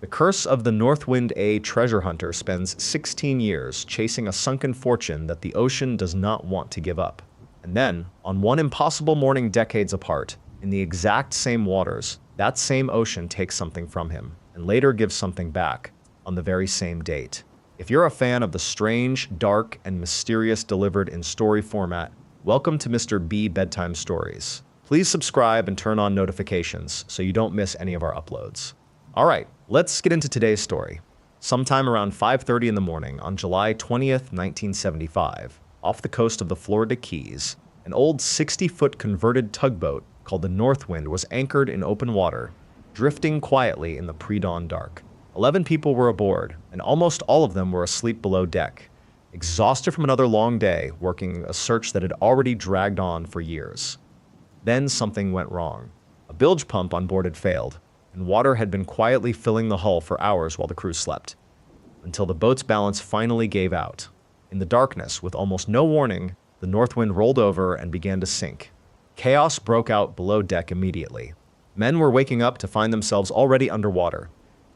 The curse of the Northwind A treasure hunter spends 16 years chasing a sunken fortune that the ocean does not want to give up. And then, on one impossible morning decades apart, in the exact same waters, that same ocean takes something from him, and later gives something back, on the very same date. If you're a fan of the strange, dark, and mysterious delivered in story format, welcome to Mr. B Bedtime Stories. Please subscribe and turn on notifications so you don't miss any of our uploads. Alright, let's get into today's story. Sometime around 5:30 in the morning on July 20th, 1975, off the coast of the Florida Keys, an old 60-foot converted tugboat called the Northwind was anchored in open water, drifting quietly in the pre-dawn dark. 11 people were aboard, and almost all of them were asleep below deck, exhausted from another long day working a search that had already dragged on for years. Then something went wrong. A bilge pump on board had failed, and water had been quietly filling the hull for hours while the crew slept, until the boat's balance finally gave out. In the darkness, with almost no warning, the Northwind rolled over and began to sink. Chaos broke out below deck immediately. Men were waking up to find themselves already underwater,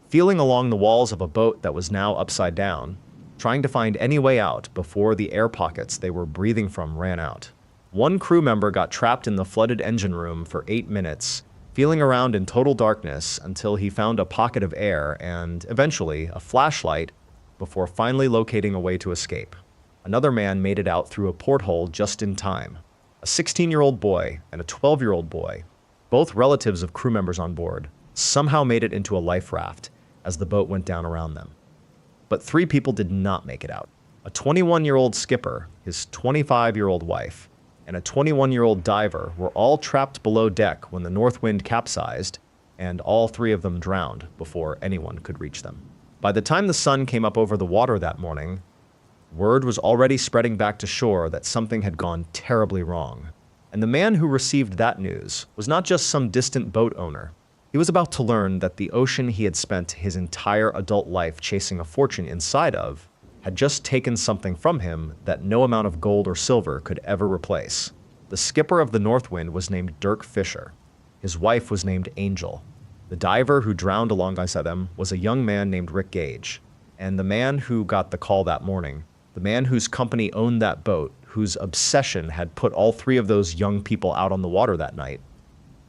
feeling along the walls of a boat that was now upside down, trying to find any way out before the air pockets they were breathing from ran out. One crew member got trapped in the flooded engine room for 8 minutes, feeling around in total darkness until he found a pocket of air and, eventually, a flashlight before finally locating a way to escape. Another man made it out through a porthole just in time. A 16-year-old boy and a 12-year-old boy, both relatives of crew members on board, somehow made it into a life raft as the boat went down around them. But 3 people did not make it out. A 21-year-old skipper, his 25-year-old wife, and a 21-year-old diver were all trapped below deck when the Northwind capsized, and all 3 of them drowned before anyone could reach them. By the time the sun came up over the water that morning, word was already spreading back to shore that something had gone terribly wrong. And the man who received that news was not just some distant boat owner. He was about to learn that the ocean he had spent his entire adult life chasing a fortune inside of had just taken something from him that no amount of gold or silver could ever replace. The skipper of the Northwind was named Dirk Fisher. His wife was named Angel. The diver who drowned alongside them was a young man named Rick Gage. And the man who got the call that morning, the man whose company owned that boat, whose obsession had put all 3 of those young people out on the water that night,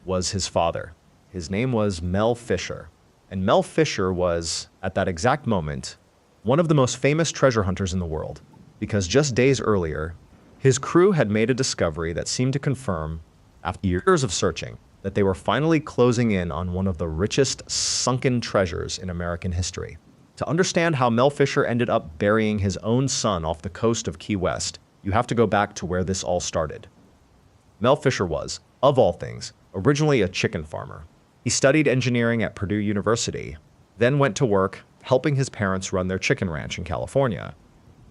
was his father. His name was Mel Fisher. And Mel Fisher was, at that exact moment, one of the most famous treasure hunters in the world, because just days earlier, his crew had made a discovery that seemed to confirm, after years of searching, that they were finally closing in on one of the richest sunken treasures in American history. To understand how Mel Fisher ended up burying his own son off the coast of Key West, you have to go back to where this all started. Mel Fisher was, of all things, originally a chicken farmer. He studied engineering at Purdue University, then went to work helping his parents run their chicken ranch in California,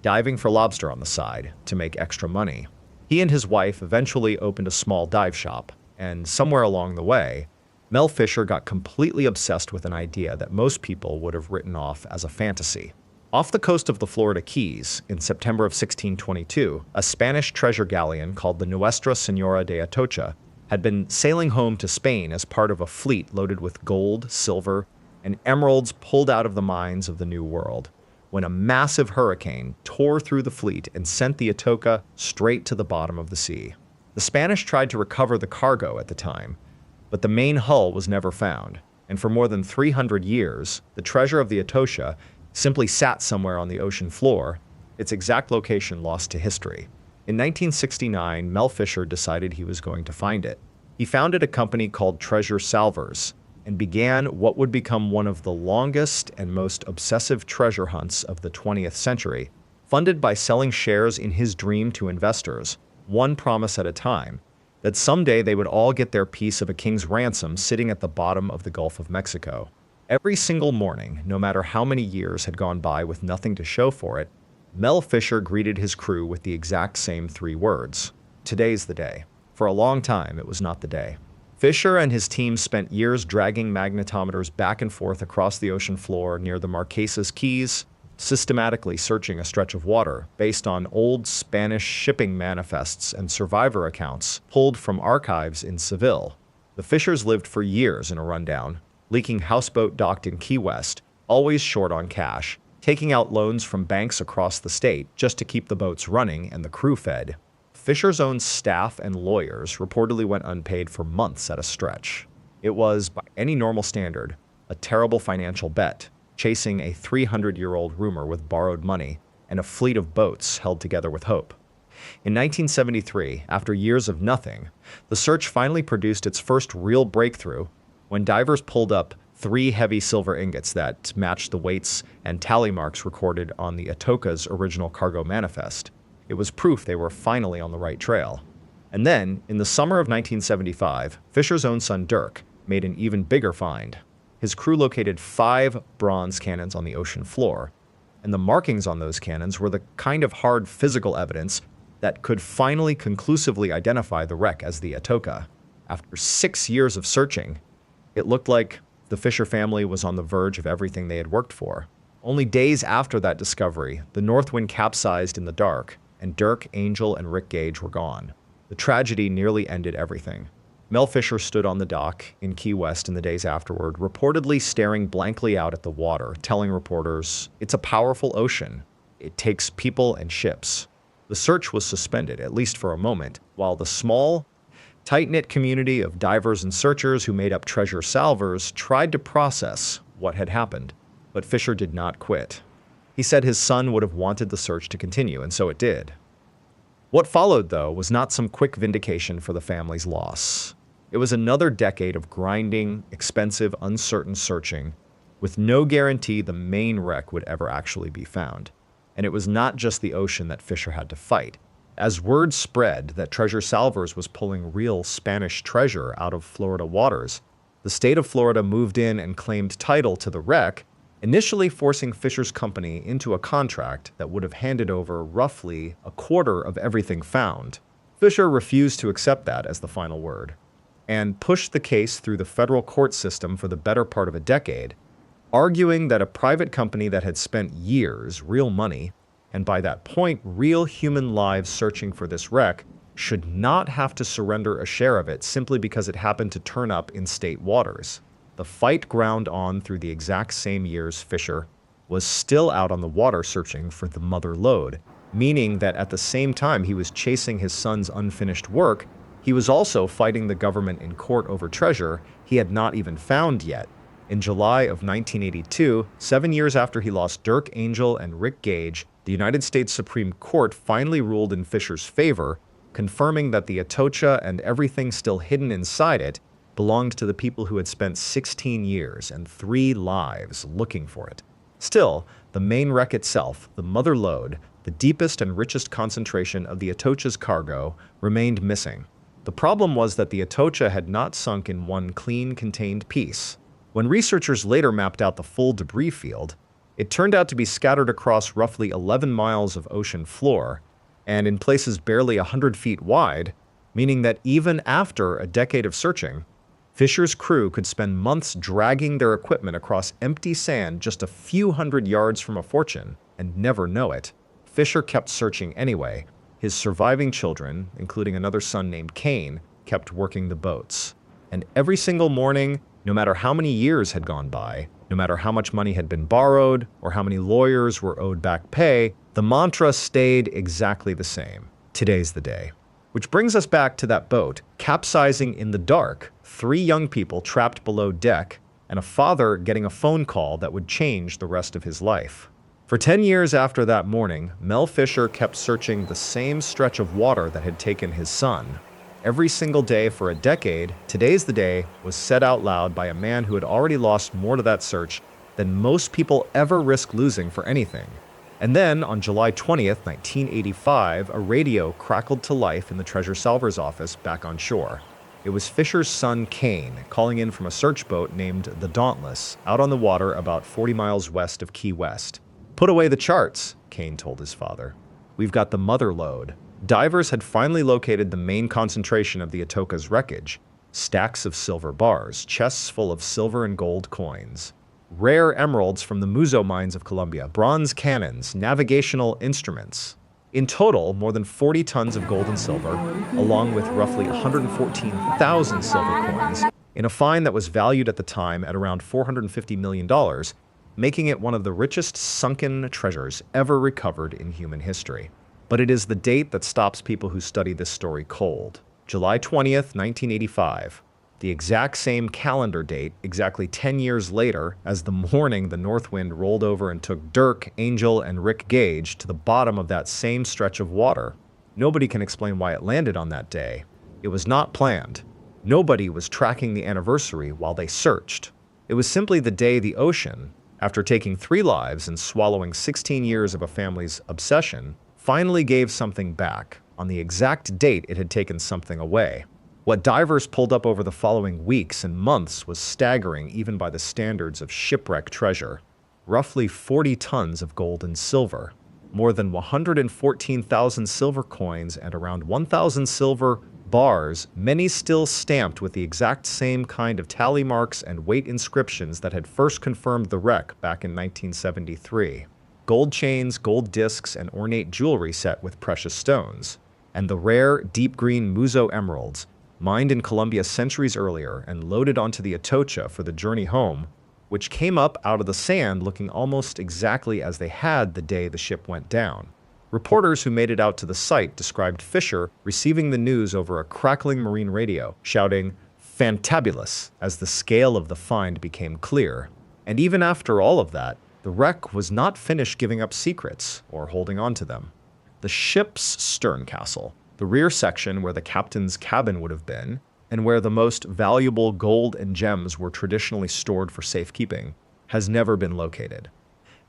diving for lobster on the side to make extra money. He and his wife eventually opened a small dive shop, and somewhere along the way, Mel Fisher got completely obsessed with an idea that most people would have written off as a fantasy. Off the coast of the Florida Keys, in September of 1622, a Spanish treasure galleon called the Nuestra Señora de Atocha had been sailing home to Spain as part of a fleet loaded with gold, silver, and emeralds pulled out of the mines of the New World, when a massive hurricane tore through the fleet and sent the Atocha straight to the bottom of the sea. The Spanish tried to recover the cargo at the time, but the main hull was never found, and for more than 300 years, the treasure of the Atocha simply sat somewhere on the ocean floor, its exact location lost to history. In 1969, Mel Fisher decided he was going to find it. He founded a company called Treasure Salvers, and began what would become one of the longest and most obsessive treasure hunts of the 20th century, funded by selling shares in his dream to investors, one promise at a time, that someday they would all get their piece of a king's ransom sitting at the bottom of the Gulf of Mexico. Every single morning, no matter how many years had gone by with nothing to show for it, Mel Fisher greeted his crew with the exact same 3 words: "Today's the day." For a long time, it was not the day. Fisher and his team spent years dragging magnetometers back and forth across the ocean floor near the Marquesas Keys, systematically searching a stretch of water based on old Spanish shipping manifests and survivor accounts pulled from archives in Seville. The Fishers lived for years in a rundown, leaking houseboat docked in Key West, always short on cash, taking out loans from banks across the state just to keep the boats running and the crew fed. Fisher's own staff and lawyers reportedly went unpaid for months at a stretch. It was, by any normal standard, a terrible financial bet, chasing a 300-year-old rumor with borrowed money and a fleet of boats held together with hope. In 1973, after years of nothing, the search finally produced its first real breakthrough when divers pulled up 3 heavy silver ingots that matched the weights and tally marks recorded on the Atocha's original cargo manifest. It was proof they were finally on the right trail. And then, in the summer of 1975, Fisher's own son Dirk made an even bigger find. His crew located 5 bronze cannons on the ocean floor, and the markings on those cannons were the kind of hard physical evidence that could finally conclusively identify the wreck as the Atocha. After 6 years of searching, it looked like the Fisher family was on the verge of everything they had worked for. Only days after that discovery, the Northwind capsized in the dark, and Dirk, Angel, and Rick Gage were gone. The tragedy nearly ended everything. Mel Fisher stood on the dock in Key West in the days afterward, reportedly staring blankly out at the water, telling reporters, "It's a powerful ocean. It takes people and ships." The search was suspended, at least for a moment, while the small, tight-knit community of divers and searchers who made up treasure salvers tried to process what had happened. But Fisher did not quit. He said his son would have wanted the search to continue, and so it did. What followed, though, was not some quick vindication for the family's loss. It was another decade of grinding, expensive, uncertain searching, with no guarantee the main wreck would ever actually be found. And it was not just the ocean that Fisher had to fight. As word spread that Treasure Salvers was pulling real Spanish treasure out of Florida waters, the state of Florida moved in and claimed title to the wreck, initially forcing Fisher's company into a contract that would have handed over roughly a quarter of everything found. Fisher refused to accept that as the final word, and pushed the case through the federal court system for the better part of a decade, arguing that a private company that had spent years, real money, and by that point, real human lives searching for this wreck, should not have to surrender a share of it simply because it happened to turn up in state waters. The fight ground on through the exact same years Fisher was still out on the water searching for the mother lode, meaning that at the same time he was chasing his son's unfinished work, he was also fighting the government in court over treasure he had not even found yet. In July of 1982, 7 years after he lost Dirk, Angel, and Rick Gage, the United States Supreme Court finally ruled in Fisher's favor, confirming that the Atocha and everything still hidden inside it belonged to the people who had spent 16 years and 3 lives looking for it. Still, the main wreck itself, the mother lode, the deepest and richest concentration of the Atocha's cargo, remained missing. The problem was that the Atocha had not sunk in one clean, contained piece. When researchers later mapped out the full debris field, it turned out to be scattered across roughly 11 miles of ocean floor, and in places barely 100 feet wide, meaning that even after a decade of searching, Fisher's crew could spend months dragging their equipment across empty sand just a few hundred yards from a fortune and never know it. Fisher kept searching anyway. His surviving children, including another son named Cain, kept working the boats. And every single morning, no matter how many years had gone by, no matter how much money had been borrowed or how many lawyers were owed back pay, the mantra stayed exactly the same. Today's the day. Which brings us back to that boat, capsizing in the dark, 3 young people trapped below deck, and a father getting a phone call that would change the rest of his life. For 10 years after that morning, Mel Fisher kept searching the same stretch of water that had taken his son. Every single day for a decade, Today's the Day was said out loud by a man who had already lost more to that search than most people ever risk losing for anything. And then, on July 20th, 1985, a radio crackled to life in the Treasure Salvers office back on shore. It was Fisher's son, Cain, calling in from a search boat named the Dauntless, out on the water about 40 miles west of Key West. "Put away the charts," Cain told his father. "We've got the mother lode." Divers had finally located the main concentration of the Atocha's wreckage: stacks of silver bars, chests full of silver and gold coins, rare emeralds from the Muzo mines of Colombia, bronze cannons, navigational instruments. In total, more than 40 tons of gold and silver, along with roughly 114,000 silver coins, in a find that was valued at the time at around $450 million, making it one of the richest sunken treasures ever recovered in human history. But it is the date that stops people who study this story cold. July 20th, 1985. The exact same calendar date, exactly 10 years later, as the morning the North Wind rolled over and took Dirk, Angel, and Rick Gage to the bottom of that same stretch of water. Nobody can explain why it landed on that day. It was not planned. Nobody was tracking the anniversary while they searched. It was simply the day the ocean, after taking 3 lives and swallowing 16 years of a family's obsession, finally gave something back on the exact date it had taken something away. What divers pulled up over the following weeks and months was staggering even by the standards of shipwreck treasure. Roughly 40 tons of gold and silver, more than 114,000 silver coins, and around 1,000 silver bars, many still stamped with the exact same kind of tally marks and weight inscriptions that had first confirmed the wreck back in 1973. Gold chains, gold discs, and ornate jewelry set with precious stones, and the rare, deep green Muzo emeralds, mined in Colombia centuries earlier and loaded onto the Atocha for the journey home, which came up out of the sand looking almost exactly as they had the day the ship went down. Reporters who made it out to the site described Fisher receiving the news over a crackling marine radio, shouting, "Fantabulous," as the scale of the find became clear. And even after all of that, the wreck was not finished giving up secrets or holding on to them. The ship's stern castle, the rear section where the captain's cabin would have been, and where the most valuable gold and gems were traditionally stored for safekeeping, has never been located.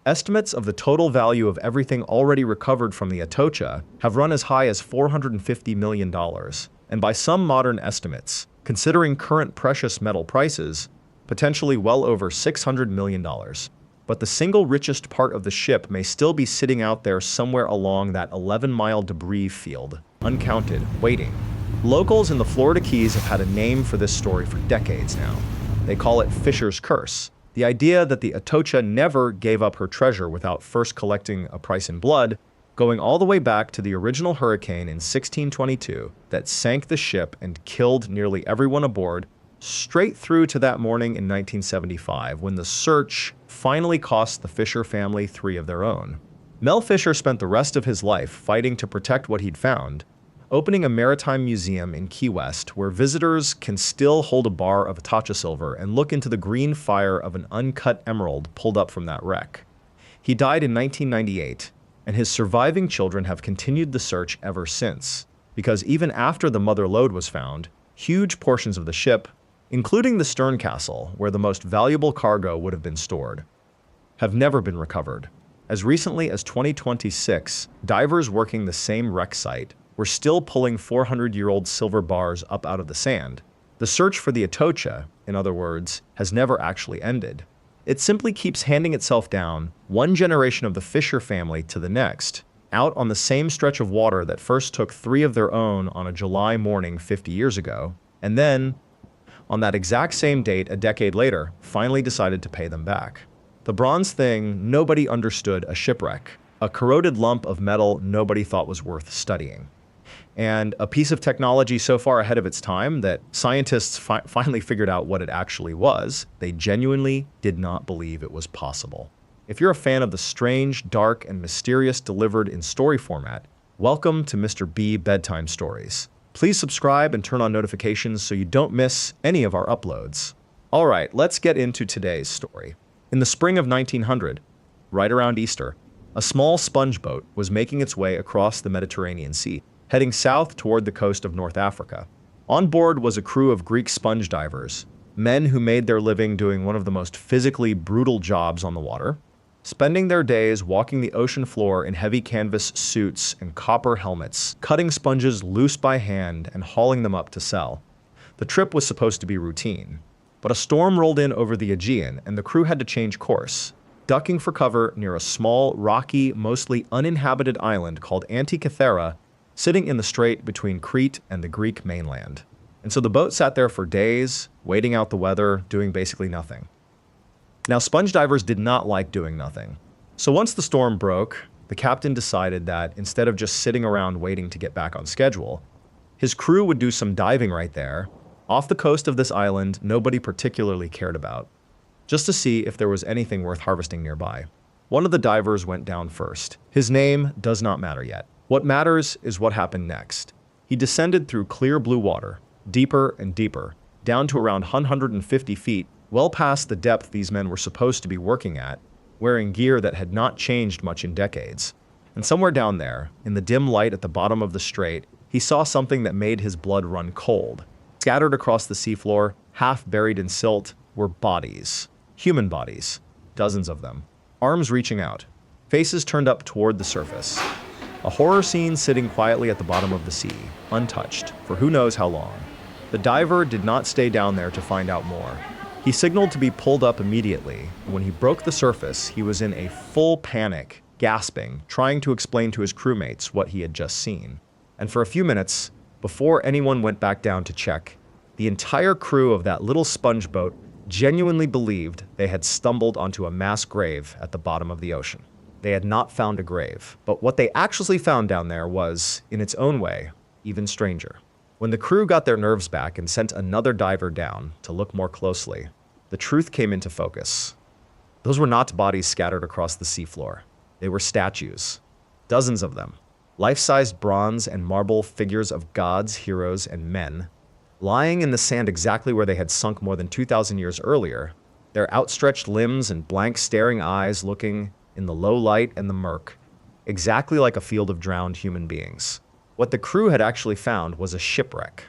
Estimates of the total value of everything already recovered from the Atocha have run as high as $450 million, and by some modern estimates, considering current precious metal prices, potentially well over $600 million. But the single richest part of the ship may still be sitting out there somewhere along that 11-mile debris field, uncounted, waiting. Locals in the Florida Keys have had a name for this story for decades now. They call it Fisher's Curse. The idea that the Atocha never gave up her treasure without first collecting a price in blood, going all the way back to the original hurricane in 1622 that sank the ship and killed nearly everyone aboard, straight through to that morning in 1975 when the search finally cost the Fisher family 3 of their own. Mel Fisher spent the rest of his life fighting to protect what he'd found, opening a maritime museum in Key West where visitors can still hold a bar of Atocha silver and look into the green fire of an uncut emerald pulled up from that wreck. He died in 1998, and his surviving children have continued the search ever since, because even after the mother lode was found, huge portions of the ship, including the stern castle where the most valuable cargo would have been stored, have never been recovered. As recently as 2026, divers working the same wreck site were still pulling 400-year-old silver bars up out of the sand. The search for the Atocha, in other words, has never actually ended. It simply keeps handing itself down, one generation of the Fisher family to the next, out on the same stretch of water that first took 3 of their own on a July morning 50 years ago, and then, on that exact same date a decade later, finally decided to pay them back. The bronze thing nobody understood a shipwreck, a corroded lump of metal nobody thought was worth studying, and a piece of technology so far ahead of its time that scientists finally figured out what it actually was. They genuinely did not believe it was possible. If you're a fan of the strange, dark, and mysterious delivered in story format, welcome to Mr. B Bedtime Stories. Please subscribe and turn on notifications so you don't miss any of our uploads. All right, let's get into today's story. In the spring of 1900, right around Easter, a small sponge boat was making its way across the Mediterranean Sea, heading south toward the coast of North Africa. On board was a crew of Greek sponge divers, men who made their living doing one of the most physically brutal jobs on the water, spending their days walking the ocean floor in heavy canvas suits and copper helmets, cutting sponges loose by hand and hauling them up to sell. The trip was supposed to be routine, but a storm rolled in over the Aegean and the crew had to change course, ducking for cover near a small, rocky, mostly uninhabited island called Antikythera, sitting in the strait between Crete and the Greek mainland. And so the boat sat there for days, waiting out the weather, doing basically nothing. Now, sponge divers did not like doing nothing. So once the storm broke, the captain decided that instead of just sitting around waiting to get back on schedule, his crew would do some diving right there, off the coast of this island nobody particularly cared about. just to see if there was anything worth harvesting nearby. One of the divers went down first. His name does not matter yet. What matters is what happened next. He descended through clear blue water, deeper and deeper, down to around 150 feet, well past the depth these men were supposed to be working at, wearing gear that had not changed much in decades. And somewhere down there, in the dim light at the bottom of the strait, he saw something that made his blood run cold. Scattered across the seafloor, half buried in silt, were bodies. Human bodies. Dozens of them. Arms reaching out. Faces turned up toward the surface. A horror scene sitting quietly at the bottom of the sea, untouched, for who knows how long. The diver did not stay down there to find out more. He signaled to be pulled up immediately. When he broke the surface, he was in a full panic, gasping, trying to explain to his crewmates what he had just seen. And for a few minutes, before anyone went back down to check, the entire crew of that little sponge boat genuinely believed they had stumbled onto a mass grave at the bottom of the ocean. They had not found a grave, but what they actually found down there was, in its own way, even stranger. When the crew got their nerves back and sent another diver down to look more closely, the truth came into focus. Those were not bodies scattered across the seafloor. They were statues. Dozens of them. Life-sized bronze and marble figures of gods, heroes, and men, lying in the sand exactly where they had sunk more than 2,000 years earlier, their outstretched limbs and blank staring eyes looking, in the low light and the murk, exactly like a field of drowned human beings. What the crew had actually found was a shipwreck.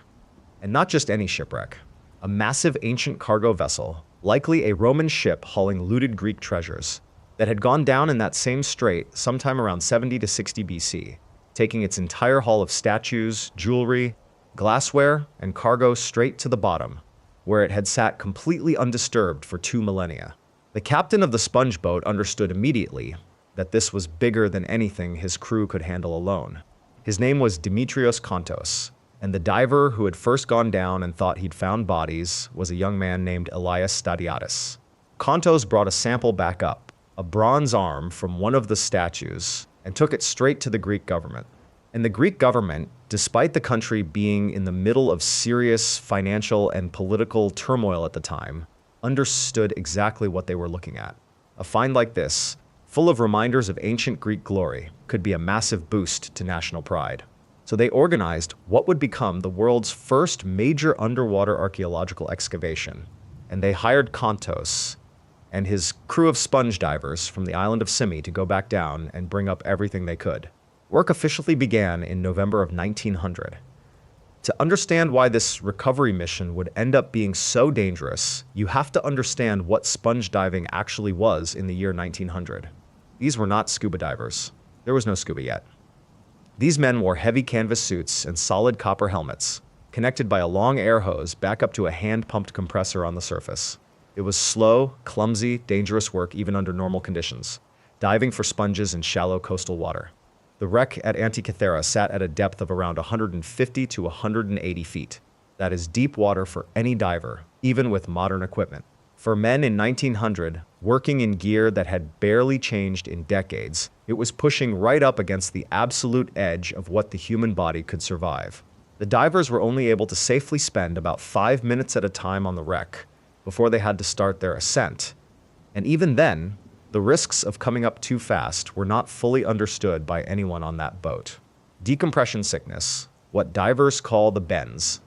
And not just any shipwreck. A massive ancient cargo vessel, likely a Roman ship hauling looted Greek treasures, that had gone down in that same strait sometime around 70 to 60 BC, taking its entire haul of statues, jewelry, glassware, and cargo straight to the bottom, where it had sat completely undisturbed for 2 millennia. The captain of the sponge boat understood immediately that this was bigger than anything his crew could handle alone. His name was Dimitrios Kontos, and the diver who had first gone down and thought he'd found bodies was a young man named Elias Stadiatis. Kontos brought a sample back up, a bronze arm from one of the statues, and took it straight to the Greek government. And the Greek government, despite the country being in the middle of serious financial and political turmoil at the time, understood exactly what they were looking at. A find like this, full of reminders of ancient Greek glory, could be a massive boost to national pride. So they organized what would become the world's first major underwater archaeological excavation, and they hired Kontos and his crew of sponge divers from the island of Simi to go back down and bring up everything they could. Work officially began in November of 1900. To understand why this recovery mission would end up being so dangerous, you have to understand what sponge diving actually was in the year 1900. These were not scuba divers. There was no scuba yet. These men wore heavy canvas suits and solid copper helmets, connected by a long air hose back up to a hand-pumped compressor on the surface. It was slow, clumsy, dangerous work even under normal conditions, diving for sponges in shallow coastal water. The wreck at Antikythera sat at a depth of around 150 to 180 feet. That is deep water for any diver, even with modern equipment. For men in 1900, working in gear that had barely changed in decades, it was pushing right up against the absolute edge of what the human body could survive. The divers were only able to safely spend about 5 minutes at a time on the wreck before they had to start their ascent. And even then, the risks of coming up too fast were not fully understood by anyone on that boat. Decompression sickness, what divers call the bends,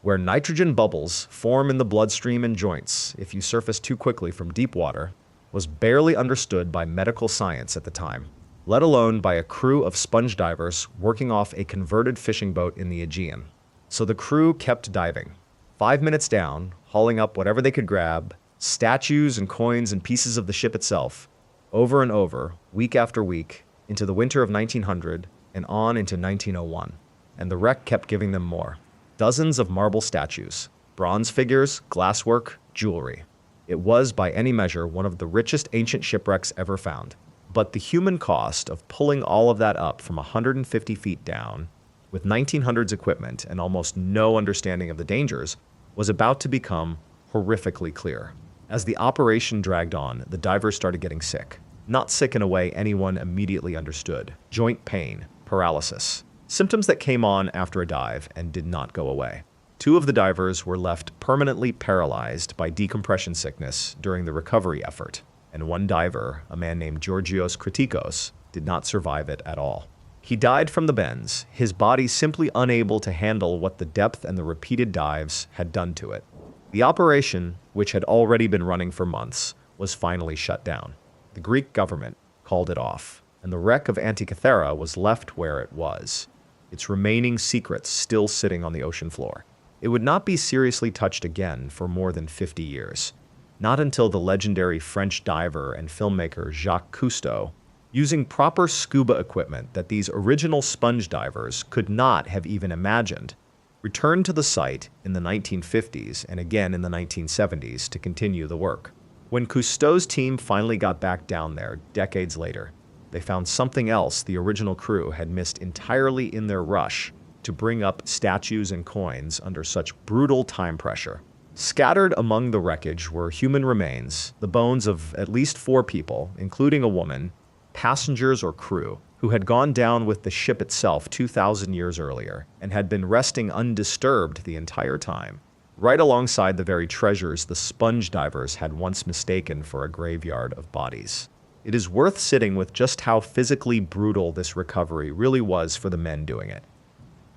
where nitrogen bubbles form in the bloodstream and joints if you surface too quickly from deep water, was barely understood by medical science at the time, let alone by a crew of sponge divers working off a converted fishing boat in the Aegean. So the crew kept diving, 5 minutes down, hauling up whatever they could grab, statues and coins and pieces of the ship itself, over and over, week after week, into the winter of 1900 and on into 1901. And the wreck kept giving them more. Dozens of marble statues, bronze figures, glasswork, jewelry. It was, by any measure, one of the richest ancient shipwrecks ever found. But the human cost of pulling all of that up from 150 feet down, with 1900s equipment and almost no understanding of the dangers, was about to become horrifically clear. As the operation dragged on, the divers started getting sick. Not sick in a way anyone immediately understood. Joint pain, paralysis. Symptoms that came on after a dive and did not go away. 2 of the divers were left permanently paralyzed by decompression sickness during the recovery effort, and one diver, a man named Georgios Kritikos, did not survive it at all. He died from the bends, his body simply unable to handle what the depth and the repeated dives had done to it. The operation, which had already been running for months, was finally shut down. The Greek government called it off, and the wreck of Antikythera was left where it was, its remaining secrets still sitting on the ocean floor. It would not be seriously touched again for more than 50 years. Not until the legendary French diver and filmmaker Jacques Cousteau, using proper scuba equipment that these original sponge divers could not have even imagined, returned to the site in the 1950s and again in the 1970s to continue the work. When Cousteau's team finally got back down there decades later, they found something else the original crew had missed entirely in their rush to bring up statues and coins under such brutal time pressure. Scattered among the wreckage were human remains, the bones of at least 4 people, including a woman, passengers or crew, who had gone down with the ship itself 2,000 years earlier and had been resting undisturbed the entire time, right alongside the very treasures the sponge divers had once mistaken for a graveyard of bodies. It is worth sitting with just how physically brutal this recovery really was for the men doing it.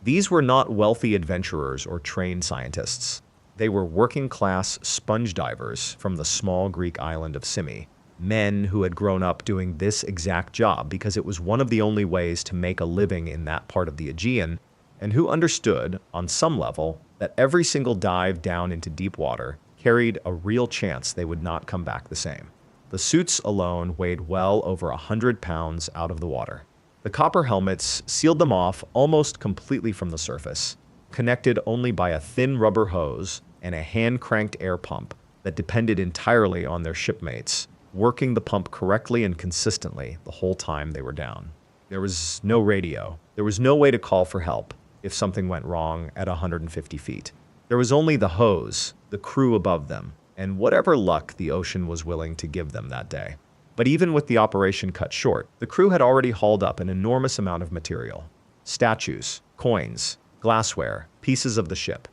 These were not wealthy adventurers or trained scientists. They were working-class sponge divers from the small Greek island of Symi, men who had grown up doing this exact job because it was one of the only ways to make a living in that part of the Aegean, and who understood, on some level, that every single dive down into deep water carried a real chance they would not come back the same. The suits alone weighed well over 100 pounds out of the water. The copper helmets sealed them off almost completely from the surface, connected only by a thin rubber hose and a hand-cranked air pump that depended entirely on their shipmates, working the pump correctly and consistently the whole time they were down. There was no radio. There was no way to call for help if something went wrong at 150 feet. There was only the hose, the crew above them, and whatever luck the ocean was willing to give them that day. But even with the operation cut short, the crew had already hauled up an enormous amount of material. Statues, coins, glassware, pieces of the ship.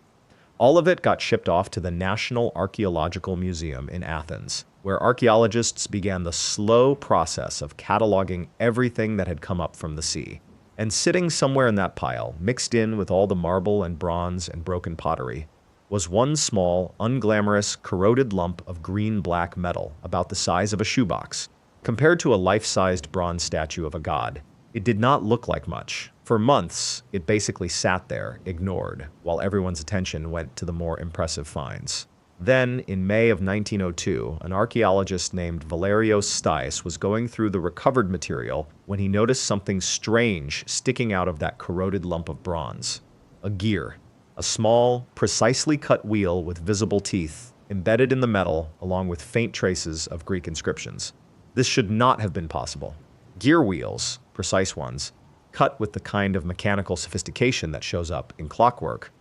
All of it got shipped off to the National Archaeological Museum in Athens, where archaeologists began the slow process of cataloging everything that had come up from the sea. And sitting somewhere in that pile, mixed in with all the marble and bronze and broken pottery, was one small, unglamorous, corroded lump of green-black metal about the size of a shoebox. Compared to a life-sized bronze statue of a god, it did not look like much. For months, it basically sat there, ignored, while everyone's attention went to the more impressive finds. Then, in May of 1902, an archaeologist named Valerios Stais was going through the recovered material when he noticed something strange sticking out of that corroded lump of bronze. A gear. A small, precisely cut wheel with visible teeth, embedded in the metal along with faint traces of Greek inscriptions. This should not have been possible. Gear wheels, precise ones, cut with the kind of mechanical sophistication that shows up in clockwork,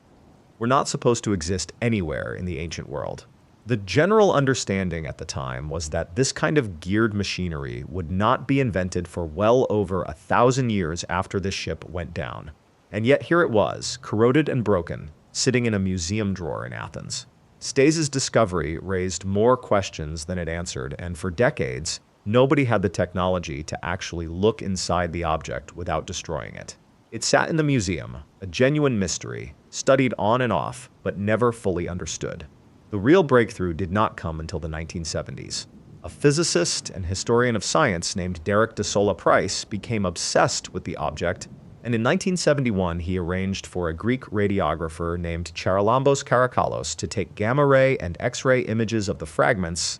were not supposed to exist anywhere in the ancient world. The general understanding at the time was that this kind of geared machinery would not be invented for well over 1,000 years after this ship went down. And yet here it was, corroded and broken, sitting in a museum drawer in Athens. Stais's discovery raised more questions than it answered, and for decades, nobody had the technology to actually look inside the object without destroying it. It sat in the museum, a genuine mystery, studied on and off, but never fully understood. The real breakthrough did not come until the 1970s. A physicist and historian of science named Derek de Solla Price became obsessed with the object, and in 1971 he arranged for a Greek radiographer named Charalambos Karakalos to take gamma-ray and X-ray images of the fragments,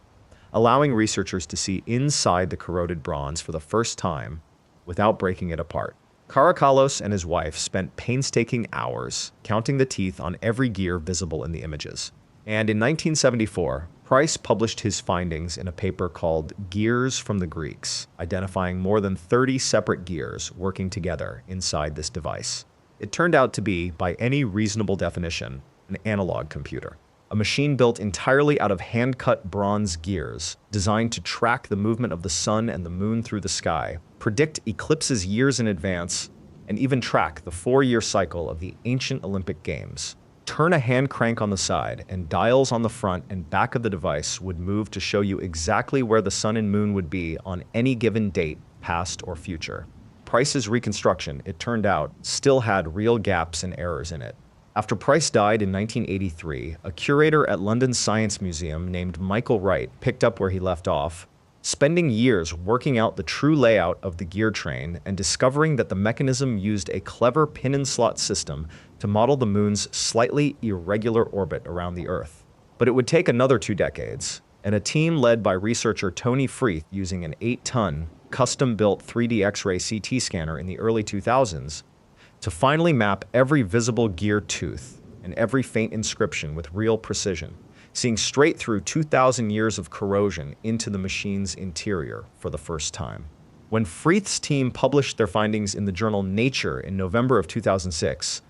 allowing researchers to see inside the corroded bronze for the first time without breaking it apart. Karakalos and his wife spent painstaking hours counting the teeth on every gear visible in the images. And in 1974, Price published his findings in a paper called Gears from the Greeks, identifying more than 30 separate gears working together inside this device. It turned out to be, by any reasonable definition, an analog computer. A machine built entirely out of hand-cut bronze gears, designed to track the movement of the sun and the moon through the sky, predict eclipses years in advance, and even track the 4-year cycle of the ancient Olympic Games. turn a hand crank on the side, and dials on the front and back of the device would move to show you exactly where the sun and moon would be on any given date, past or future. Price's reconstruction, it turned out, still had real gaps and errors in it. After Price died in 1983, a curator at London's Science Museum named Michael Wright picked up where he left off, spending years working out the true layout of the gear train and discovering that the mechanism used a clever pin-and-slot system to model the moon's slightly irregular orbit around the Earth. But it would take another 2 decades, and a team led by researcher Tony Freeth using an 8-ton, custom-built 3D X-ray CT scanner in the early 2000s to finally map every visible gear tooth and every faint inscription with real precision, seeing straight through 2,000 years of corrosion into the machine's interior for the first time. When Freeth's team published their findings in the journal Nature in November of 2006,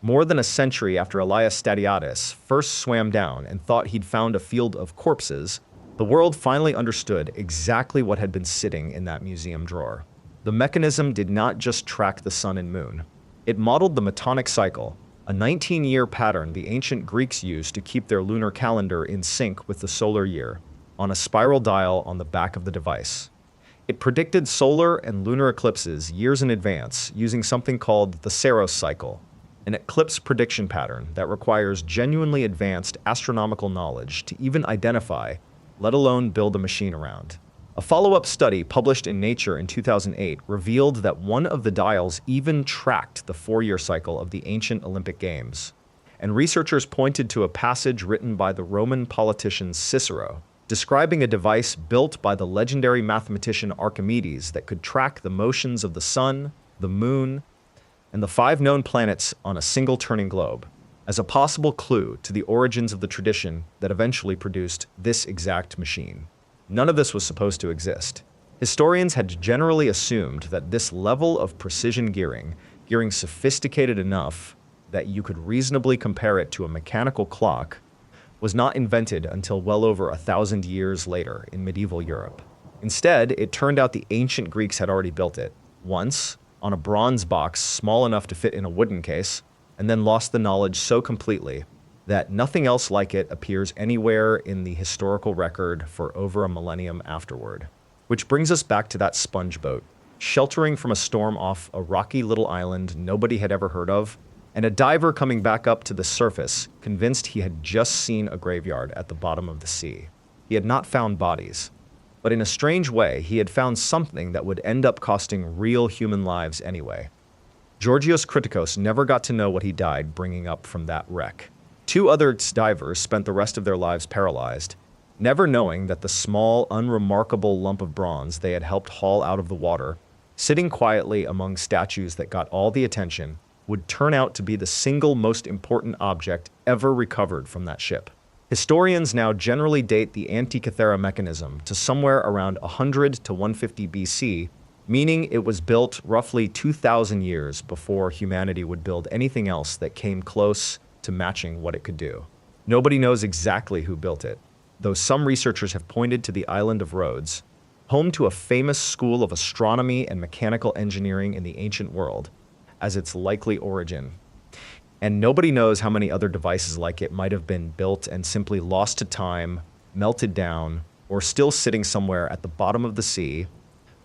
more than a century after Elias Stadiatis first swam down and thought he'd found a field of corpses, the world finally understood exactly what had been sitting in that museum drawer. The mechanism did not just track the sun and moon. It modeled the Metonic cycle, a 19-year pattern the ancient Greeks used to keep their lunar calendar in sync with the solar year, on a spiral dial on the back of the device. It predicted solar and lunar eclipses years in advance using something called the Saros cycle, an eclipse prediction pattern that requires genuinely advanced astronomical knowledge to even identify, let alone build a machine around. A follow-up study published in Nature in 2008 revealed that one of the dials even tracked the 4-year cycle of the ancient Olympic Games, and researchers pointed to a passage written by the Roman politician Cicero, describing a device built by the legendary mathematician Archimedes that could track the motions of the sun, the moon, and the 5 known planets on a single turning globe, as a possible clue to the origins of the tradition that eventually produced this exact machine. None of this was supposed to exist. Historians had generally assumed that this level of precision gearing sophisticated enough that you could reasonably compare it to a mechanical clock, was not invented until well over 1,000 years later in medieval Europe. Instead, it turned out the ancient Greeks had already built it, once, on a bronze box small enough to fit in a wooden case, and then lost the knowledge so completely that nothing else like it appears anywhere in the historical record for over a millennium afterward. Which brings us back to that sponge boat, sheltering from a storm off a rocky little island nobody had ever heard of, and a diver coming back up to the surface, convinced he had just seen a graveyard at the bottom of the sea. He had not found bodies, but in a strange way, he had found something that would end up costing real human lives anyway. Georgios Kritikos never got to know what he died bringing up from that wreck. 2 other divers spent the rest of their lives paralyzed, never knowing that the small, unremarkable lump of bronze they had helped haul out of the water, sitting quietly among statues that got all the attention, would turn out to be the single most important object ever recovered from that ship. Historians now generally date the Antikythera Mechanism to somewhere around 100 to 150 BC, meaning it was built roughly 2,000 years before humanity would build anything else that came close to matching what it could do. Nobody knows exactly who built it, though some researchers have pointed to the island of Rhodes, home to a famous school of astronomy and mechanical engineering in the ancient world, as its likely origin. And nobody knows how many other devices like it might have been built and simply lost to time, melted down, or still sitting somewhere at the bottom of the sea,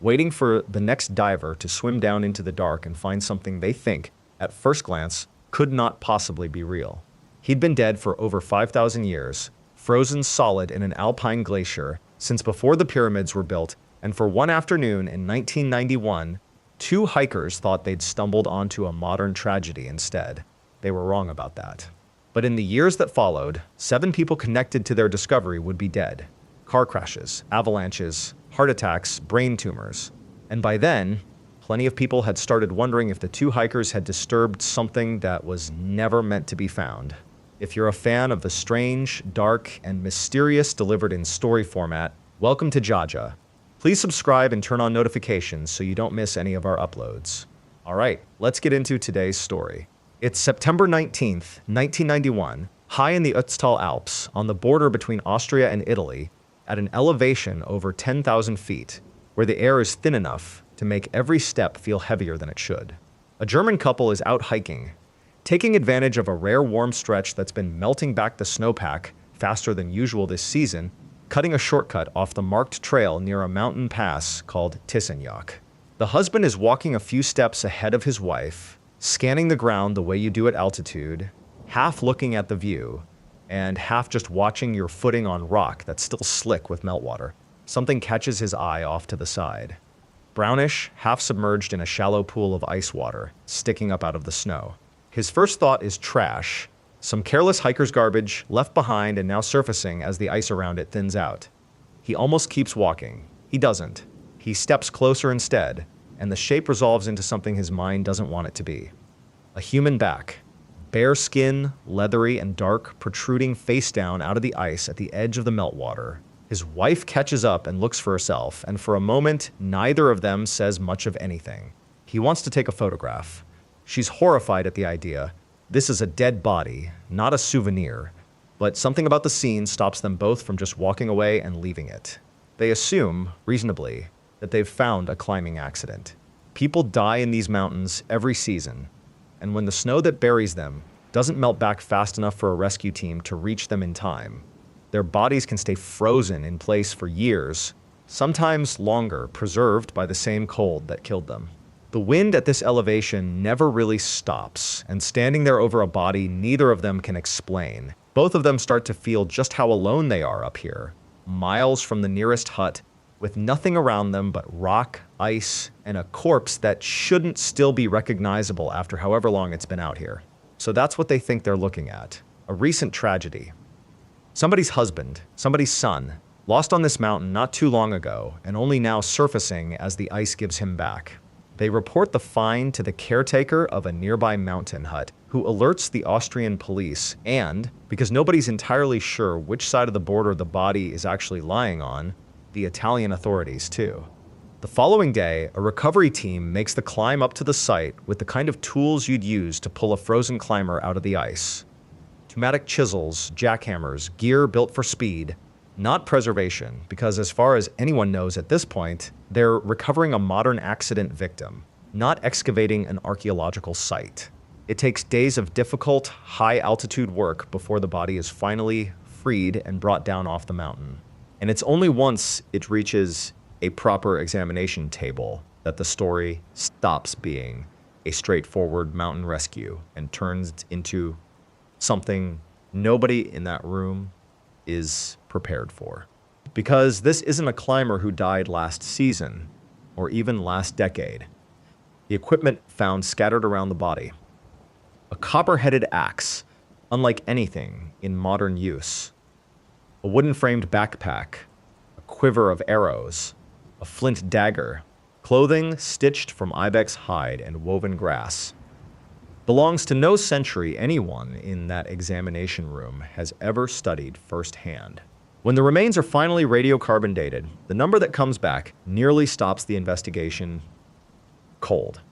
waiting for the next diver to swim down into the dark and find something they think, at first glance, could not possibly be real. He'd been dead for over 5,000 years, frozen solid in an alpine glacier since before the pyramids were built, and for one afternoon in 1991, 2 hikers thought they'd stumbled onto a modern tragedy instead. They were wrong about that. But in the years that followed, 7 people connected to their discovery would be dead. Car crashes, avalanches, heart attacks, brain tumors. And by then, plenty of people had started wondering if the 2 hikers had disturbed something that was never meant to be found. If you're a fan of the strange, dark, and mysterious delivered in story format, welcome to Jaja. Please subscribe and turn on notifications so you don't miss any of our uploads. Alright, let's get into today's story. It's September 19th, 1991, high in the Ötztal Alps, on the border between Austria and Italy, at an elevation over 10,000 feet, where the air is thin enough to make every step feel heavier than it should. A German couple is out hiking, Taking advantage of a rare warm stretch that's been melting back the snowpack faster than usual this season, cutting a shortcut off the marked trail near a mountain pass called Tyssenyak. The husband is walking a few steps ahead of his wife, scanning the ground the way you do at altitude, half looking at the view, and half just watching your footing on rock that's still slick with meltwater. Something catches his eye off to the side. Brownish, half submerged in a shallow pool of ice water, sticking up out of the snow. His first thought is trash, some careless hiker's garbage left behind and now surfacing as the ice around it thins out. He almost keeps walking. He doesn't. He steps closer instead, and the shape resolves into something his mind doesn't want it to be. A human back. Bare skin, leathery and dark, protruding face down out of the ice at the edge of the meltwater. His wife catches up and looks for herself, and for a moment, neither of them says much of anything. He wants to take a photograph. She's horrified at the idea. This is a dead body, not a souvenir, but something about the scene stops them both from just walking away and leaving it. They assume, reasonably, that they've found a climbing accident. People die in these mountains every season, and when the snow that buries them doesn't melt back fast enough for a rescue team to reach them in time, their bodies can stay frozen in place for years, sometimes longer, preserved by the same cold that killed them. The wind at this elevation never really stops, and standing there over a body neither of them can explain. Both of them start to feel just how alone they are up here, miles from the nearest hut, with nothing around them but rock, ice, and a corpse that shouldn't still be recognizable after however long it's been out here. So that's what they think they're looking at. A recent tragedy. Somebody's husband, somebody's son, lost on this mountain not too long ago, and only now surfacing as the ice gives him back. They report the find to the caretaker of a nearby mountain hut, who alerts the Austrian police and, because nobody's entirely sure which side of the border the body is actually lying on, the Italian authorities too. The following day, a recovery team makes the climb up to the site with the kind of tools you'd use to pull a frozen climber out of the ice. Pneumatic chisels, jackhammers, gear built for speed, not preservation, because as far as anyone knows at this point, they're recovering a modern accident victim, not excavating an archaeological site. It takes days of difficult, high-altitude work before the body is finally freed and brought down off the mountain. And it's only once it reaches a proper examination table that the story stops being a straightforward mountain rescue and turns into something nobody in that room is prepared for. Because this isn't a climber who died last season, or even last decade. The equipment found scattered around the body. A copper-headed axe, unlike anything in modern use. A wooden-framed backpack, a quiver of arrows, a flint dagger, clothing stitched from ibex hide and woven grass. Belongs to no century anyone in that examination room has ever studied firsthand. When the remains are finally radiocarbon dated, the number that comes back nearly stops the investigation cold.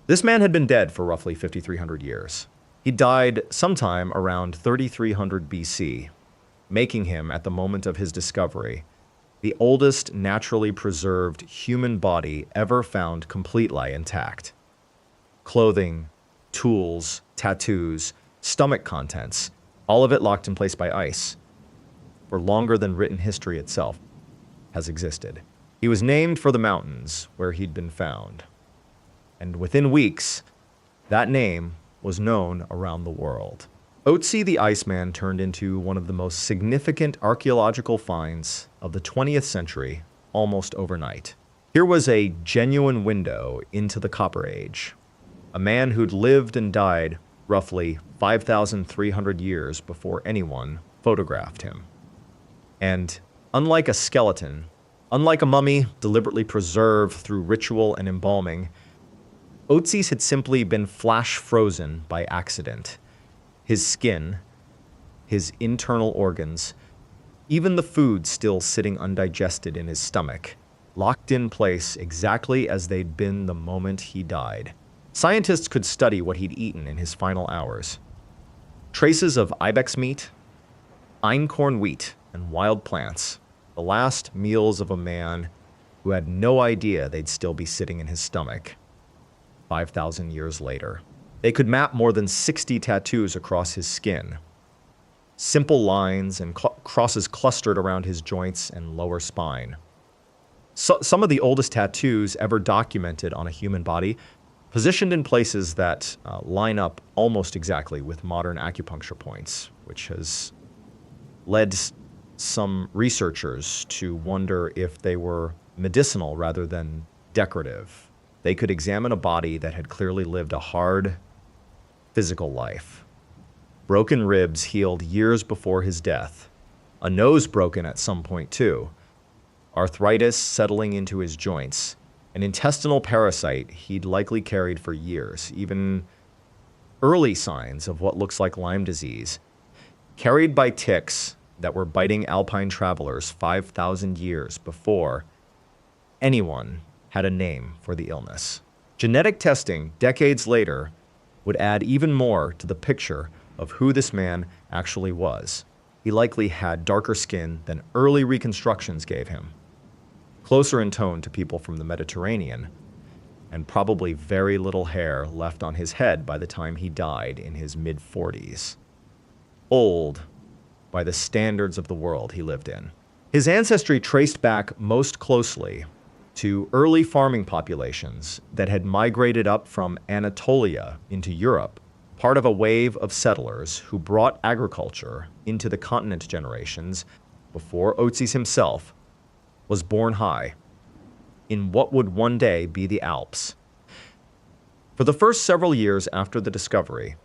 This man had been dead for roughly 5,300 years. He died sometime around 3,300 BC, making him, at the moment of his discovery, the oldest naturally preserved human body ever found completely intact. Clothing, tools, tattoos, stomach contents, all of it locked in place by ice, for longer than written history itself has existed. He was named for the mountains where he'd been found. And within weeks, that name was known around the world. Ötzi the Iceman turned into one of the most significant archaeological finds of the 20th century almost overnight. Here was a genuine window into the Copper Age. A man who'd lived and died roughly 5,300 years before anyone photographed him. And unlike a skeleton, unlike a mummy deliberately preserved through ritual and embalming, Ötzi's had simply been flash frozen by accident. His skin, his internal organs, even the food still sitting undigested in his stomach, locked in place exactly as they'd been the moment he died. Scientists could study what he'd eaten in his final hours. Traces of ibex meat, einkorn wheat, and wild plants, the last meals of a man who had no idea they'd still be sitting in his stomach 5,000 years later. They could map more than 60 tattoos across his skin. Simple lines and crosses clustered around his joints and lower spine. Some of the oldest tattoos ever documented on a human body, positioned in places that line up almost exactly with modern acupuncture points, which has led some researchers to wonder if they were medicinal rather than decorative. They could examine a body that had clearly lived a hard, physical life. Broken ribs healed years before his death. A nose broken at some point, too. Arthritis settling into his joints. An intestinal parasite he'd likely carried for years. Even early signs of what looks like Lyme disease. Carried by ticks that were biting alpine travelers 5,000 years before anyone had a name for the illness. Genetic testing, decades later, would add even more to the picture of who this man actually was. He likely had darker skin than early reconstructions gave him, closer in tone to people from the Mediterranean, and probably very little hair left on his head by the time he died in his mid-40s. Old by the standards of the world he lived in. His ancestry traced back most closely to early farming populations that had migrated up from Anatolia into Europe, part of a wave of settlers who brought agriculture into the continent generations before Ötzi himself was born high in what would one day be the Alps. For the first several years after the discovery,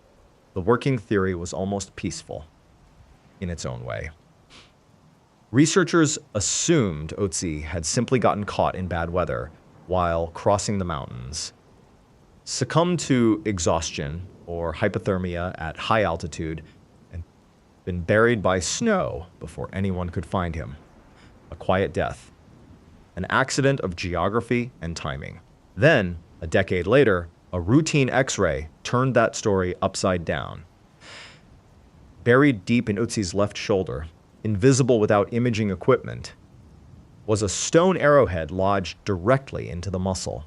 the working theory was almost peaceful in its own way. Researchers assumed Ötzi had simply gotten caught in bad weather while crossing the mountains, succumbed to exhaustion or hypothermia at high altitude, and been buried by snow before anyone could find him. A quiet death. An accident of geography and timing. Then, a decade later, a routine X-ray turned that story upside down. Buried deep in Ötzi's left shoulder, invisible without imaging equipment, was a stone arrowhead lodged directly into the muscle,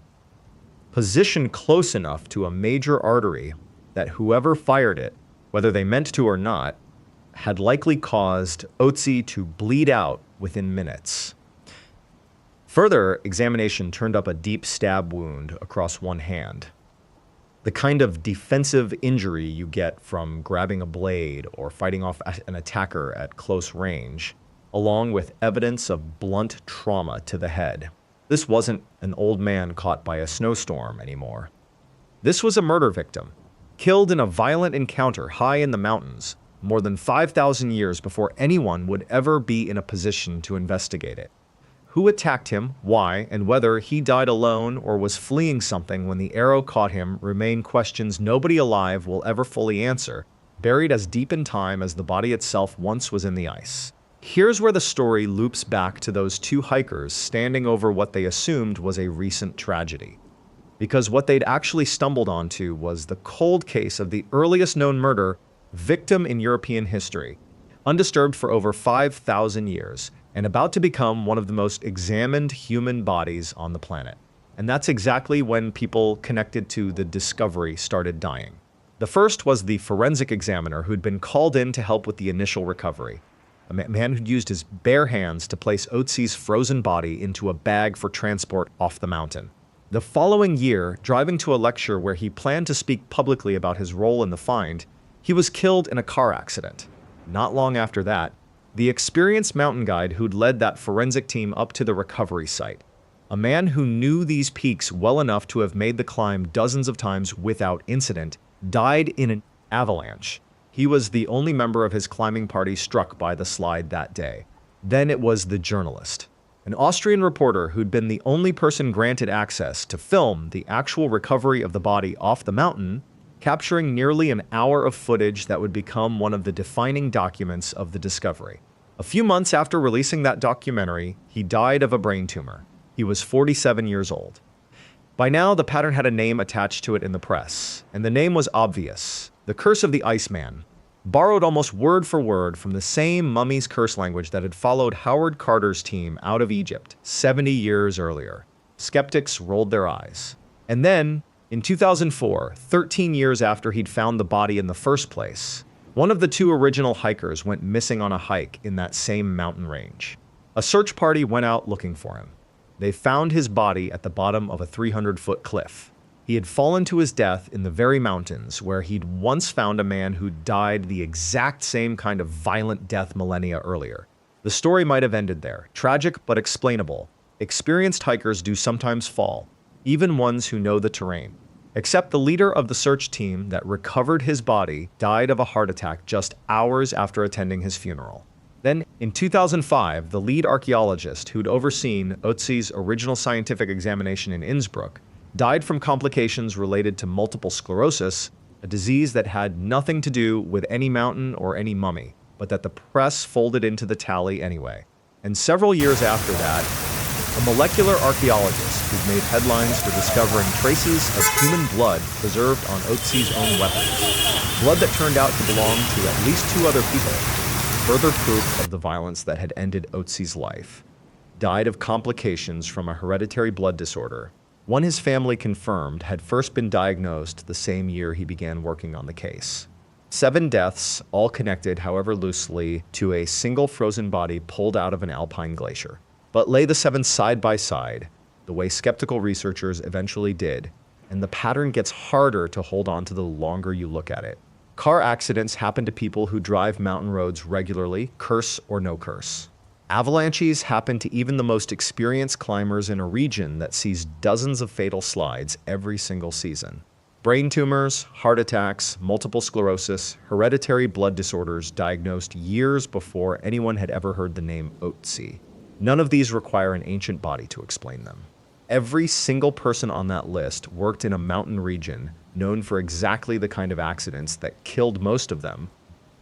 positioned close enough to a major artery that whoever fired it, whether they meant to or not, had likely caused Ötzi to bleed out within minutes. Further examination turned up a deep stab wound across one hand. The kind of defensive injury you get from grabbing a blade or fighting off an attacker at close range, along with evidence of blunt trauma to the head. This wasn't an old man caught by a snowstorm anymore. This was a murder victim, killed in a violent encounter high in the mountains, more than 5,000 years before anyone would ever be in a position to investigate it. Who attacked him, why, and whether he died alone or was fleeing something when the arrow caught him remain questions nobody alive will ever fully answer, buried as deep in time as the body itself once was in the ice. Here's where the story loops back to those two hikers standing over what they assumed was a recent tragedy. Because what they'd actually stumbled onto was the cold case of the earliest known murder victim in European history, undisturbed for over 5,000 years, and about to become one of the most examined human bodies on the planet. And that's exactly when people connected to the discovery started dying. The first was the forensic examiner who'd been called in to help with the initial recovery. A man who'd used his bare hands to place Ötzi's frozen body into a bag for transport off the mountain. The following year, driving to a lecture where he planned to speak publicly about his role in the find, he was killed in a car accident. Not long after that, the experienced mountain guide who'd led that forensic team up to the recovery site, a man who knew these peaks well enough to have made the climb dozens of times without incident, died in an avalanche. He was the only member of his climbing party struck by the slide that day. Then it was the journalist, an Austrian reporter who'd been the only person granted access to film the actual recovery of the body off the mountain, capturing nearly an hour of footage that would become one of the defining documents of the discovery. A few months after releasing that documentary, he died of a brain tumor. He was 47 years old. By now, the pattern had a name attached to it in the press, and the name was obvious: the Curse of the Iceman, borrowed almost word for word from the same mummy's curse language that had followed Howard Carter's team out of Egypt 70 years earlier. Skeptics rolled their eyes. And then, In 2004, 13 years after he'd found the body in the first place, one of the two original hikers went missing on a hike in that same mountain range. A search party went out looking for him. They found his body at the bottom of a 300-foot cliff. He had fallen to his death in the very mountains where he'd once found a man who died the exact same kind of violent death millennia earlier. The story might have ended there, tragic but explainable. Experienced hikers do sometimes fall, even ones who know the terrain. Except the leader of the search team that recovered his body died of a heart attack just hours after attending his funeral. Then, in 2005, the lead archaeologist who'd overseen Ötzi's original scientific examination in Innsbruck died from complications related to multiple sclerosis, a disease that had nothing to do with any mountain or any mummy, but that the press folded into the tally anyway. And several years after that, a molecular archaeologist who'd made headlines for discovering traces of human blood preserved on Ötzi's own weapons, blood that turned out to belong to at least two other people, further proof of the violence that had ended Ötzi's life, died of complications from a hereditary blood disorder, one his family confirmed had first been diagnosed the same year he began working on the case. 7 deaths, all connected, however loosely, to a single frozen body pulled out of an alpine glacier. But lay the 7 side by side, the way skeptical researchers eventually did, and the pattern gets harder to hold on to the longer you look at it. Car accidents happen to people who drive mountain roads regularly, curse or no curse. Avalanches happen to even the most experienced climbers in a region that sees dozens of fatal slides every single season. Brain tumors, heart attacks, multiple sclerosis, hereditary blood disorders diagnosed years before anyone had ever heard the name Ötzi. None of these require an ancient body to explain them. Every single person on that list worked in a mountain region known for exactly the kind of accidents that killed most of them,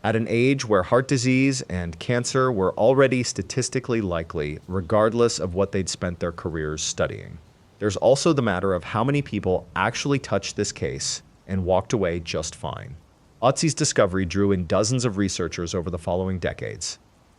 at an age where heart disease and cancer were already statistically likely, regardless of what they'd spent their careers studying. There's also the matter of how many people actually touched this case and walked away just fine. Ötzi's discovery drew in dozens of researchers over the following decades.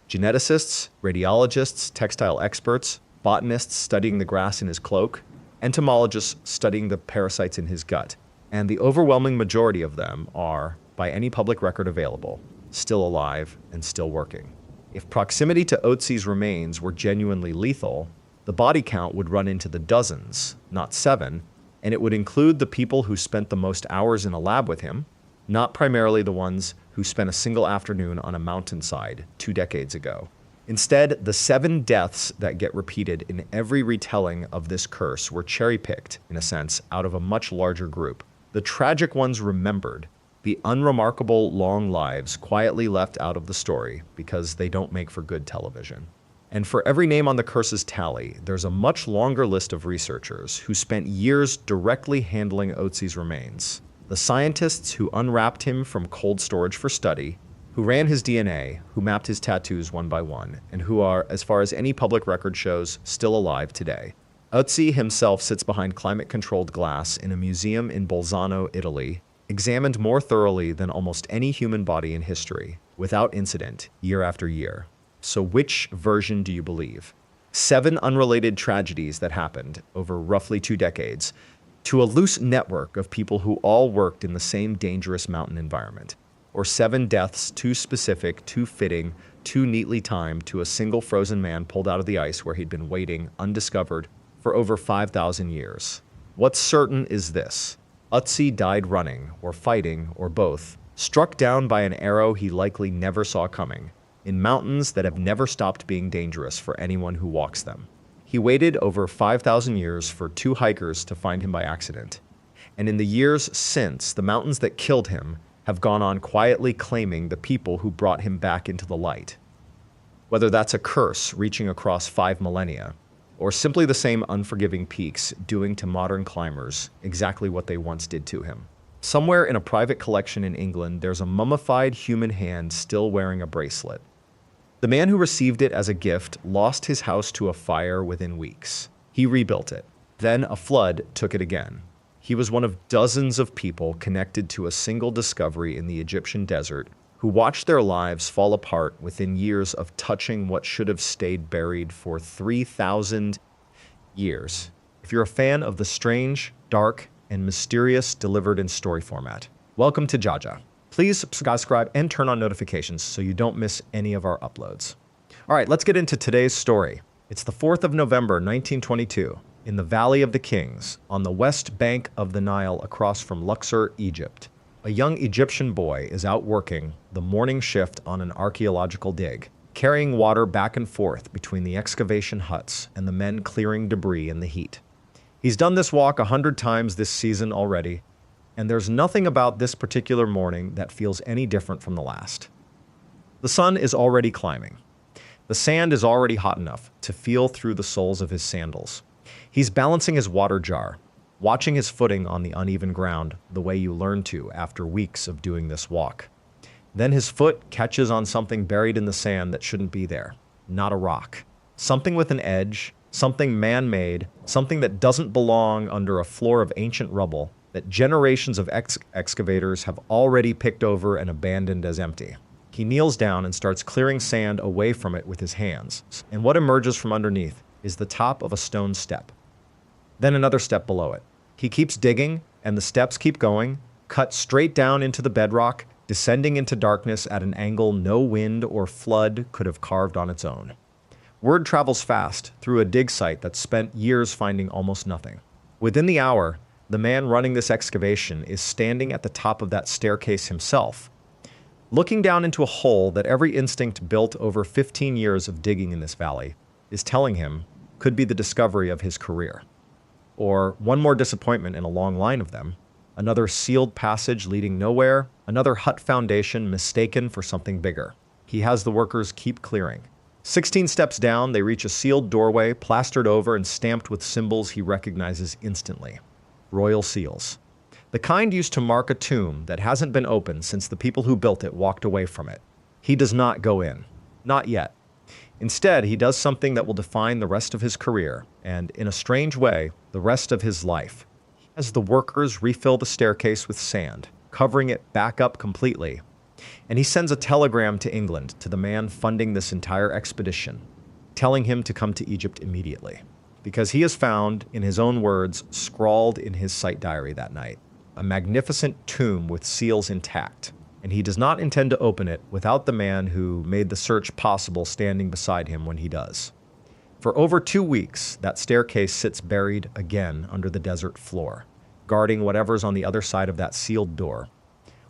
Geneticists, radiologists, textile experts, botanists studying the grass in his cloak, entomologists studying the parasites in his gut, and the overwhelming majority of them are, by any public record available, still alive and still working. If proximity to Ötzi's remains were genuinely lethal, the body count would run into the dozens, not 7, and it would include the people who spent the most hours in a lab with him, not primarily the ones who spent a single afternoon on a mountainside 2 decades ago. Instead, the 7 deaths that get repeated in every retelling of this curse were cherry-picked, in a sense, out of a much larger group. The tragic ones remembered, the unremarkable long lives quietly left out of the story because they don't make for good television. And for every name on the curse's tally, there's a much longer list of researchers who spent years directly handling Ötzi's remains. The scientists who unwrapped him from cold storage for study, who ran his DNA, who mapped his tattoos one by one, and who are, as far as any public record shows, still alive today. Ötzi himself sits behind climate-controlled glass in a museum in Bolzano, Italy, examined more thoroughly than almost any human body in history, without incident, year after year. So which version do you believe? 7 unrelated tragedies that happened over roughly 2 decades to a loose network of people who all worked in the same dangerous mountain environment, or 7 deaths too specific, too fitting, too neatly timed to a single frozen man pulled out of the ice where he'd been waiting undiscovered for over 5,000 years. What's certain is this: Ötzi died running, or fighting, or both, struck down by an arrow he likely never saw coming, in mountains that have never stopped being dangerous for anyone who walks them. He waited over 5,000 years for 2 hikers to find him by accident. And in the years since, the mountains that killed him have gone on quietly claiming the people who brought him back into the light. Whether that's a curse reaching across 5 millennia, or simply the same unforgiving peaks doing to modern climbers exactly what they once did to him. Somewhere in a private collection in England, there's a mummified human hand still wearing a bracelet. The man who received it as a gift lost his house to a fire within weeks. He rebuilt it. Then a flood took it again. He was one of dozens of people connected to a single discovery in the Egyptian desert who watched their lives fall apart within years of touching what should have stayed buried for 3,000 years. If you're a fan of the strange, dark, and mysterious delivered in story format. Welcome to Jaja. Please subscribe and turn on notifications so you don't miss any of our uploads. All right, let's get into today's story. It's the 4th of November, 1922, in the Valley of the Kings, on the west bank of the Nile across from Luxor, Egypt. A young Egyptian boy is out working the morning shift on an archaeological dig, carrying water back and forth between the excavation huts and the men clearing debris in the heat. He's done this walk 100 times this season already, and there's nothing about this particular morning that feels any different from the last. The sun is already climbing. The sand is already hot enough to feel through the soles of his sandals. He's balancing his water jar, watching his footing on the uneven ground the way you learn to after weeks of doing this walk. Then his foot catches on something buried in the sand that shouldn't be there. Not a rock. Something with an edge, something man-made, something that doesn't belong under a floor of ancient rubble that generations of excavators have already picked over and abandoned as empty. He kneels down and starts clearing sand away from it with his hands, and what emerges from underneath is the top of a stone step. Then another step below it. He keeps digging, and the steps keep going, cut straight down into the bedrock, descending into darkness at an angle no wind or flood could have carved on its own. Word travels fast through a dig site that spent years finding almost nothing. Within the hour, the man running this excavation is standing at the top of that staircase himself, looking down into a hole that every instinct built over 15 years of digging in this valley is telling him could be the discovery of his career. Or one more disappointment in a long line of them, another sealed passage leading nowhere, another hut foundation mistaken for something bigger. He has the workers keep clearing. 16 steps down, they reach a sealed doorway, plastered over and stamped with symbols he recognizes instantly. Royal seals. The kind used to mark a tomb that hasn't been opened since the people who built it walked away from it. He does not go in. Not yet. Instead, he does something that will define the rest of his career, and in a strange way, the rest of his life. As the workers refill the staircase with sand, covering it back up completely, and he sends a telegram to England to the man funding this entire expedition, telling him to come to Egypt immediately, because he has found, in his own words, scrawled in his site diary that night, a magnificent tomb with seals intact, and he does not intend to open it without the man who made the search possible standing beside him when he does. For over 2 weeks, that staircase sits buried again under the desert floor, guarding whatever's on the other side of that sealed door,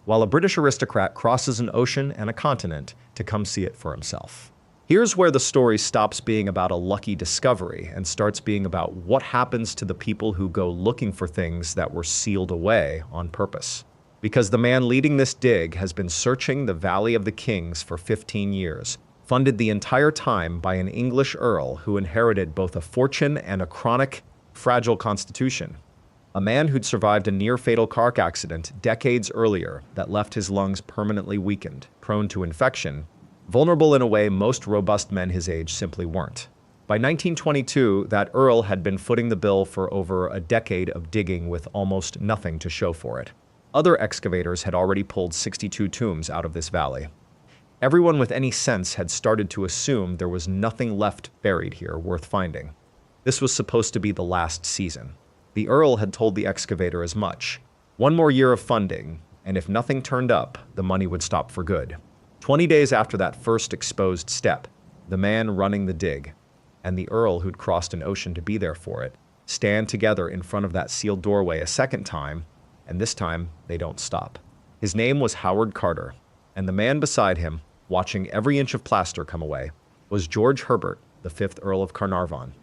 while a British aristocrat crosses an ocean and a continent to come see it for himself. Here's where the story stops being about a lucky discovery and starts being about what happens to the people who go looking for things that were sealed away on purpose. Because the man leading this dig has been searching the Valley of the Kings for 15 years, funded the entire time by an English earl who inherited both a fortune and a chronic, fragile constitution. A man who'd survived a near-fatal car accident decades earlier that left his lungs permanently weakened, prone to infection, vulnerable in a way most robust men his age simply weren't. By 1922, that earl had been footing the bill for over a decade of digging with almost nothing to show for it. Other excavators had already pulled 62 tombs out of this valley. Everyone with any sense had started to assume there was nothing left buried here worth finding. This was supposed to be the last season. The earl had told the excavator as much. 1 more year of funding, and if nothing turned up, the money would stop for good. 20 days after that first exposed step, the man running the dig and the earl who'd crossed an ocean to be there for it stand together in front of that sealed doorway a second time, and this time they don't stop. His name was Howard Carter, and the man beside him, watching every inch of plaster come away, was George Herbert, the 5th Earl of Carnarvon.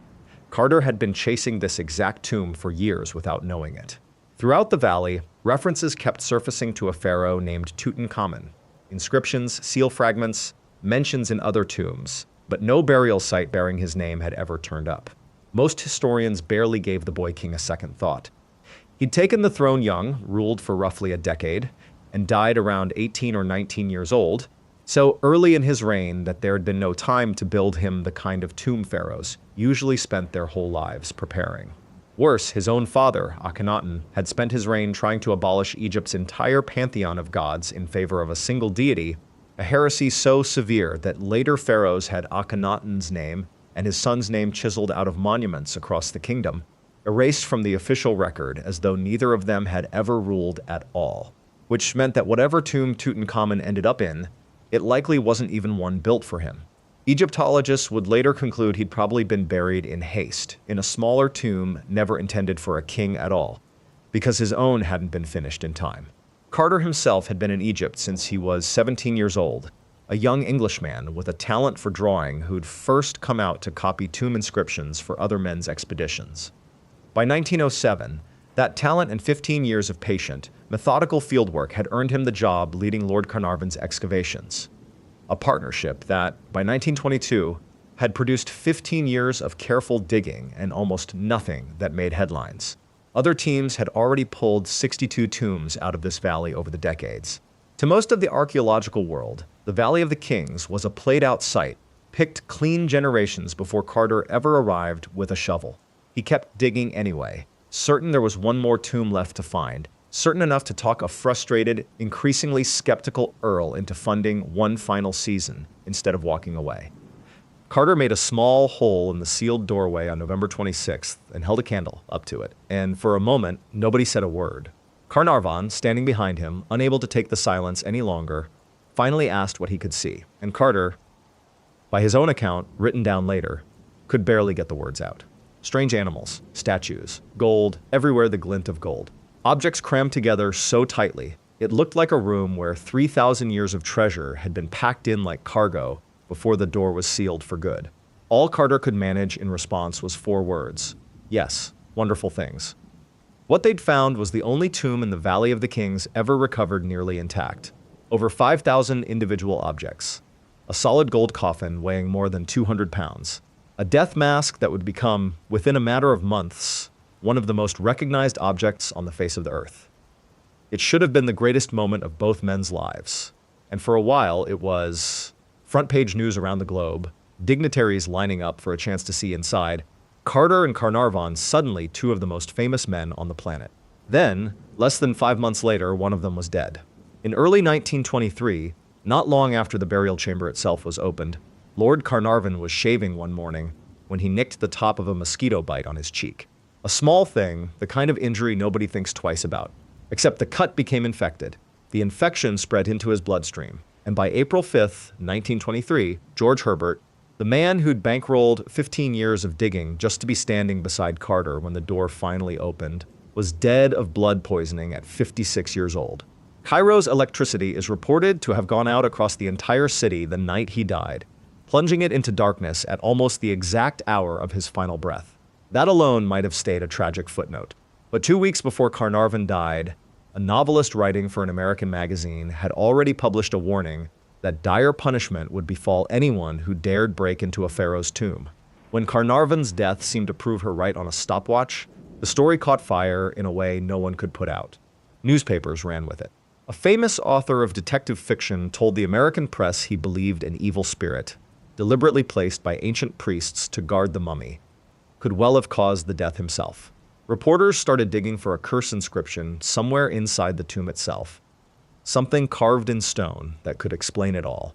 Carter had been chasing this exact tomb for years without knowing it. Throughout the valley, references kept surfacing to a pharaoh named Tutankhamun. Inscriptions, seal fragments, mentions in other tombs, but no burial site bearing his name had ever turned up. Most historians barely gave the boy king a second thought. He'd taken the throne young, ruled for roughly a decade, and died around 18 or 19 years old, so early in his reign that there had been no time to build him the kind of tomb pharaohs usually spent their whole lives preparing. Worse, his own father, Akhenaten, had spent his reign trying to abolish Egypt's entire pantheon of gods in favor of a single deity, a heresy so severe that later pharaohs had Akhenaten's name and his son's name chiseled out of monuments across the kingdom, erased from the official record as though neither of them had ever ruled at all, which meant that whatever tomb Tutankhamun ended up in, it likely wasn't even one built for him. Egyptologists would later conclude he'd probably been buried in haste, in a smaller tomb never intended for a king at all, because his own hadn't been finished in time. Carter himself had been in Egypt since he was 17 years old, a young Englishman with a talent for drawing who'd first come out to copy tomb inscriptions for other men's expeditions. By 1907, that talent and 15 years of patient, methodical fieldwork had earned him the job leading Lord Carnarvon's excavations, a partnership that, by 1922, had produced 15 years of careful digging and almost nothing that made headlines. Other teams had already pulled 62 tombs out of this valley over the decades. To most of the archaeological world, the Valley of the Kings was a played-out site, picked clean generations before Carter ever arrived with a shovel. He kept digging anyway, certain there was one more tomb left to find, certain enough to talk a frustrated, increasingly skeptical Earl into funding one final season instead of walking away. Carter made a small hole in the sealed doorway on November 26th and held a candle up to it, and for a moment, nobody said a word. Carnarvon, standing behind him, unable to take the silence any longer, finally asked what he could see, and Carter, by his own account, written down later, could barely get the words out. Strange animals, statues, gold, everywhere the glint of gold. Objects crammed together so tightly, it looked like a room where 3,000 years of treasure had been packed in like cargo before the door was sealed for good. All Carter could manage in response was 4 words. Yes, wonderful things. What they'd found was the only tomb in the Valley of the Kings ever recovered nearly intact. Over 5,000 individual objects. A solid gold coffin weighing more than 200 pounds. A death mask that would become, within a matter of months, one of the most recognized objects on the face of the earth. It should have been the greatest moment of both men's lives. And for a while, it was front-page news around the globe, dignitaries lining up for a chance to see inside, Carter and Carnarvon suddenly 2 of the most famous men on the planet. Then, less than 5 months later, one of them was dead. In early 1923, not long after the burial chamber itself was opened, Lord Carnarvon was shaving one morning when he nicked the top of a mosquito bite on his cheek. A small thing, the kind of injury nobody thinks twice about. Except the cut became infected. The infection spread into his bloodstream. And by April 5th, 1923, George Herbert, the man who'd bankrolled 15 years of digging just to be standing beside Carter when the door finally opened, was dead of blood poisoning at 56 years old. Cairo's electricity is reported to have gone out across the entire city the night he died, plunging it into darkness at almost the exact hour of his final breath. That alone might have stayed a tragic footnote. But 2 weeks before Carnarvon died, a novelist writing for an American magazine had already published a warning that dire punishment would befall anyone who dared break into a pharaoh's tomb. When Carnarvon's death seemed to prove her right on a stopwatch, the story caught fire in a way no one could put out. Newspapers ran with it. A famous author of detective fiction told the American press he believed an evil spirit, deliberately placed by ancient priests to guard the mummy, could well have caused the death himself. Reporters started digging for a curse inscription somewhere inside the tomb itself, something carved in stone that could explain it all.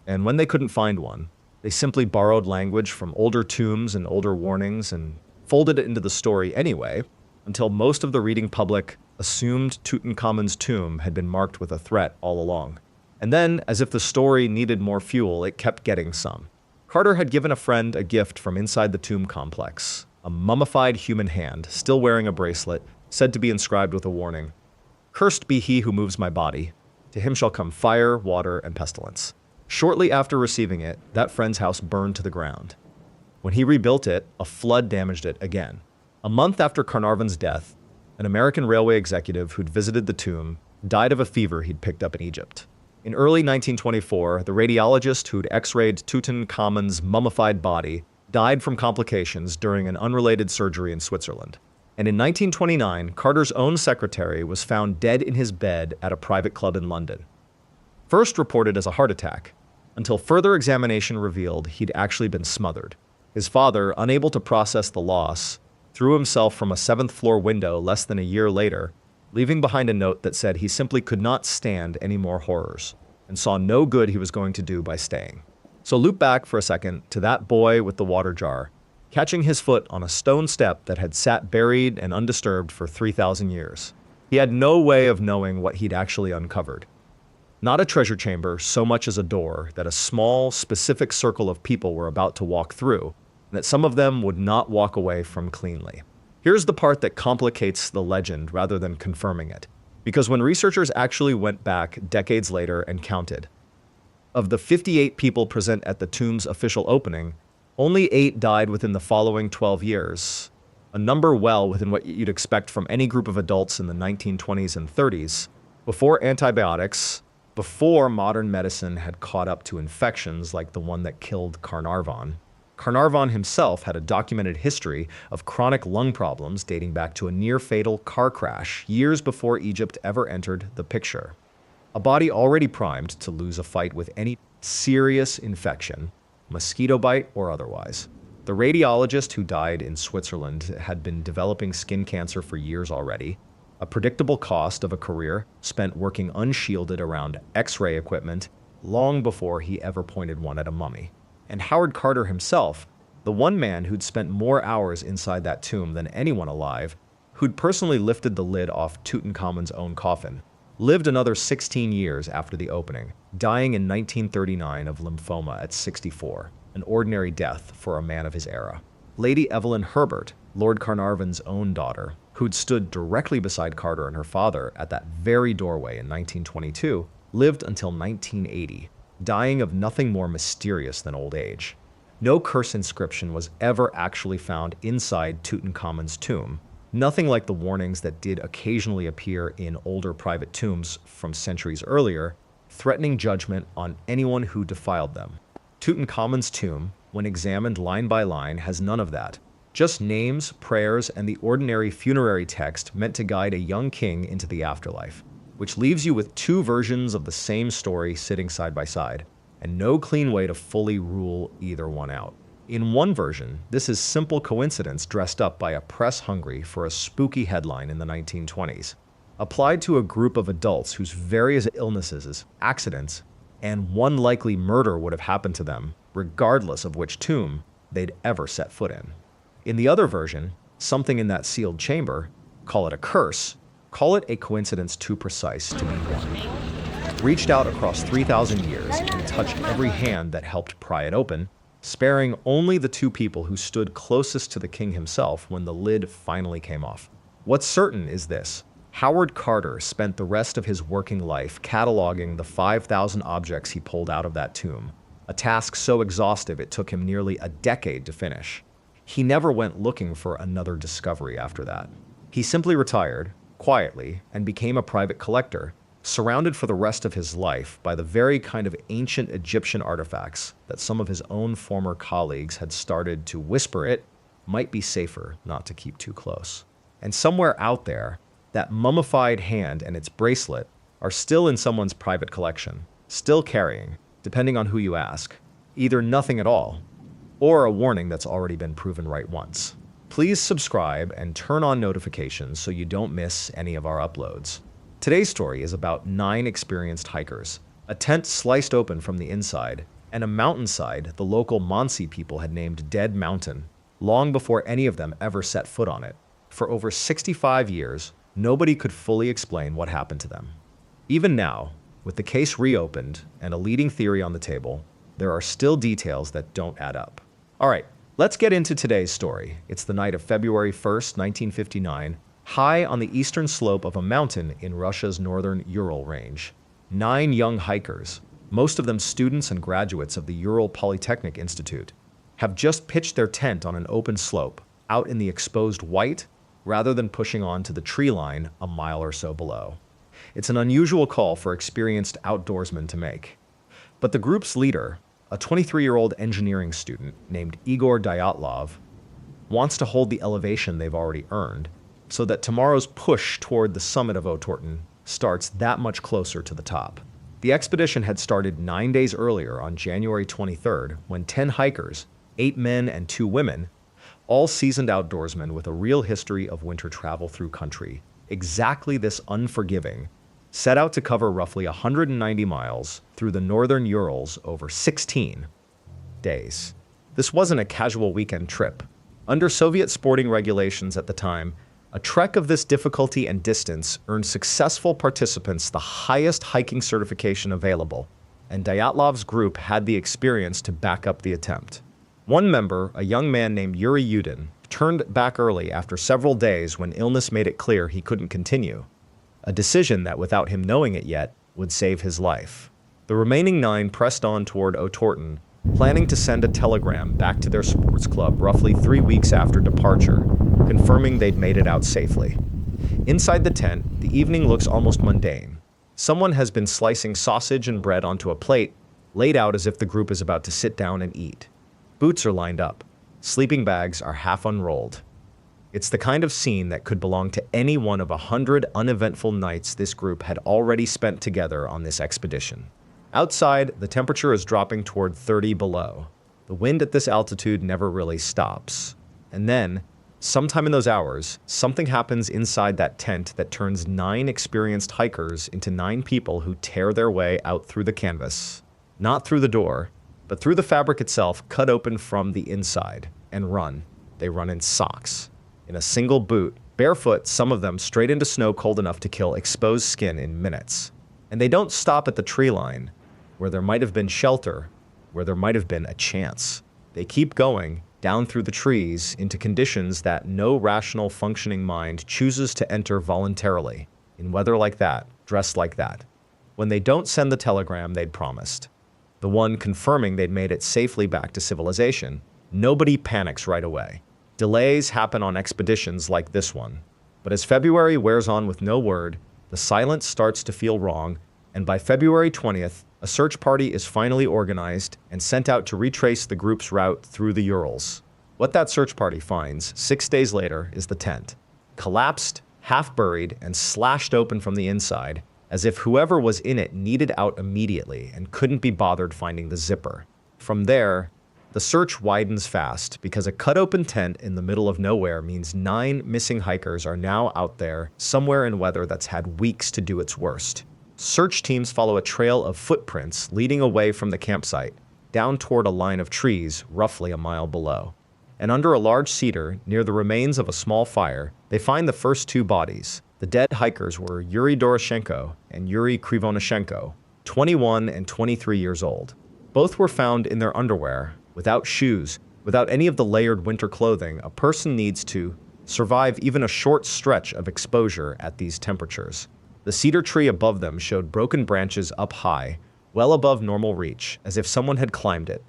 And when they couldn't find one, they simply borrowed language from older tombs and older warnings and folded it into the story anyway, until most of the reading public assumed Tutankhamun's tomb had been marked with a threat all along. And then, as if the story needed more fuel, it kept getting some. Carter had given a friend a gift from inside the tomb complex, a mummified human hand, still wearing a bracelet, said to be inscribed with a warning. "Cursed be he who moves my body. To him shall come fire, water, and pestilence." Shortly after receiving it, that friend's house burned to the ground. When he rebuilt it, a flood damaged it again. A month after Carnarvon's death, an American railway executive who'd visited the tomb died of a fever he'd picked up in Egypt. In early 1924, the radiologist who'd x-rayed Tutankhamun's mummified body died from complications during an unrelated surgery in Switzerland. And in 1929, Carter's own secretary was found dead in his bed at a private club in London. First reported as a heart attack, until further examination revealed he'd actually been smothered. His father, unable to process the loss, threw himself from a 7th-floor window less than a year later, leaving behind a note that said he simply could not stand any more horrors, and saw no good he was going to do by staying. So loop back for a second to that boy with the water jar, catching his foot on a stone step that had sat buried and undisturbed for 3,000 years. He had no way of knowing what he'd actually uncovered. Not a treasure chamber so much as a door that a small, specific circle of people were about to walk through, and that some of them would not walk away from cleanly. Here's the part that complicates the legend rather than confirming it, because when researchers actually went back decades later and counted, of the 58 people present at the tomb's official opening, only 8 died within the following 12 years, a number well within what you'd expect from any group of adults in the 1920s and 30s, before antibiotics, before modern medicine had caught up to infections like the one that killed Carnarvon. Carnarvon himself had a documented history of chronic lung problems dating back to a near-fatal car crash years before Egypt ever entered the picture. A body already primed to lose a fight with any serious infection, mosquito bite or otherwise. The radiologist who died in Switzerland had been developing skin cancer for years already, a predictable cost of a career spent working unshielded around X-ray equipment long before he ever pointed one at a mummy. And Howard Carter himself, the one man who'd spent more hours inside that tomb than anyone alive, who'd personally lifted the lid off Tutankhamun's own coffin, lived another 16 years after the opening, dying in 1939 of lymphoma at 64, an ordinary death for a man of his era. Lady Evelyn Herbert, Lord Carnarvon's own daughter, who'd stood directly beside Carter and her father at that very doorway in 1922, lived until 1980, dying of nothing more mysterious than old age. No curse inscription was ever actually found inside Tutankhamun's tomb, nothing like the warnings that did occasionally appear in older private tombs from centuries earlier, threatening judgment on anyone who defiled them. Tutankhamun's tomb, when examined line by line, has none of that. Just names, prayers, and the ordinary funerary text meant to guide a young king into the afterlife, which leaves you with 2 versions of the same story sitting side by side, and no clean way to fully rule either one out. In one version, this is simple coincidence dressed up by a press hungry for a spooky headline in the 1920s, applied to a group of adults whose various illnesses, accidents, and one likely murder would have happened to them, regardless of which tomb they'd ever set foot in. In the other version, something in that sealed chamber, call it a curse, call it a coincidence too precise to be one, reached out across 3,000 years and touched every hand that helped pry it open, sparing only the 2 people who stood closest to the king himself when the lid finally came off. What's certain is this: Howard Carter spent the rest of his working life cataloging the 5,000 objects he pulled out of that tomb, a task so exhaustive it took him nearly a decade to finish. He never went looking for another discovery after that. He simply retired, quietly, and became a private collector, surrounded for the rest of his life by the very kind of ancient Egyptian artifacts that some of his own former colleagues had started to whisper it might be safer not to keep too close. And somewhere out there, that mummified hand and its bracelet are still in someone's private collection, still carrying, depending on who you ask, either nothing at all, or a warning that's already been proven right once. Please subscribe and turn on notifications so you don't miss any of our uploads. Today's story is about 9 experienced hikers, a tent sliced open from the inside, and a mountainside the local Mansi people had named Dead Mountain, long before any of them ever set foot on it. For over 65 years, nobody could fully explain what happened to them. Even now, with the case reopened and a leading theory on the table, there are still details that don't add up. All right, let's get into today's story. It's the night of February 1st, 1959, high on the eastern slope of a mountain in Russia's northern Ural range. 9 young hikers, most of them students and graduates of the Ural Polytechnic Institute, have just pitched their tent on an open slope, out in the exposed white, rather than pushing on to the tree line a mile or so below. It's an unusual call for experienced outdoorsmen to make. But the group's leader, a 23-year-old engineering student named Igor Dyatlov, wants to hold the elevation they've already earned, so that tomorrow's push toward the summit of Otorten starts that much closer to the top. The expedition had started 9 days earlier on January 23rd, when 10 hikers, 8 men and 2 women, all seasoned outdoorsmen with a real history of winter travel through country, exactly this unforgiving, set out to cover roughly 190 miles through the northern Urals over 16 days. This wasn't a casual weekend trip. Under Soviet sporting regulations at the time, a trek of this difficulty and distance earned successful participants the highest hiking certification available, and Dyatlov's group had the experience to back up the attempt. One member, a young man named Yuri Yudin, turned back early after several days when illness made it clear he couldn't continue, a decision that, without him knowing it yet, would save his life. The remaining 9 pressed on toward Otorten, planning to send a telegram back to their sports club roughly 3 weeks after departure, confirming they'd made it out safely. Inside the tent, the evening looks almost mundane. Someone has been slicing sausage and bread onto a plate, laid out as if the group is about to sit down and eat. Boots are lined up. Sleeping bags are half unrolled. It's the kind of scene that could belong to any one of 100 uneventful nights this group had already spent together on this expedition. Outside, the temperature is dropping toward 30 below. The wind at this altitude never really stops. And then, sometime in those hours, something happens inside that tent that turns 9 experienced hikers into 9 people who tear their way out through the canvas. Not through the door, but through the fabric itself, cut open from the inside, and run. They run in socks. In a single boot, barefoot, some of them straight into snow cold enough to kill exposed skin in minutes. And they don't stop at the tree line, where there might have been shelter, where there might have been a chance. They keep going, down through the trees, into conditions that no rational functioning mind chooses to enter voluntarily, in weather like that, dressed like that. When they don't send the telegram they'd promised, the one confirming they'd made it safely back to civilization, nobody panics right away. Delays happen on expeditions like this one. But as February wears on with no word, the silence starts to feel wrong, and by February 20th, a search party is finally organized and sent out to retrace the group's route through the Urals. What that search party finds 6 days later is the tent, collapsed, half-buried, and slashed open from the inside, as if whoever was in it needed out immediately and couldn't be bothered finding the zipper. From there, the search widens fast because a cut-open tent in the middle of nowhere means 9 missing hikers are now out there somewhere in weather that's had weeks to do its worst. Search teams follow a trail of footprints leading away from the campsite, down toward a line of trees roughly a mile below. And under a large cedar, near the remains of a small fire, they find the first 2 bodies. The dead hikers were Yuri Doroshenko and Yuri Krivonashenko, 21 and 23 years old. Both were found in their underwear, without shoes, without any of the layered winter clothing a person needs to survive even a short stretch of exposure at these temperatures. The cedar tree above them showed broken branches up high, well above normal reach, as if someone had climbed it,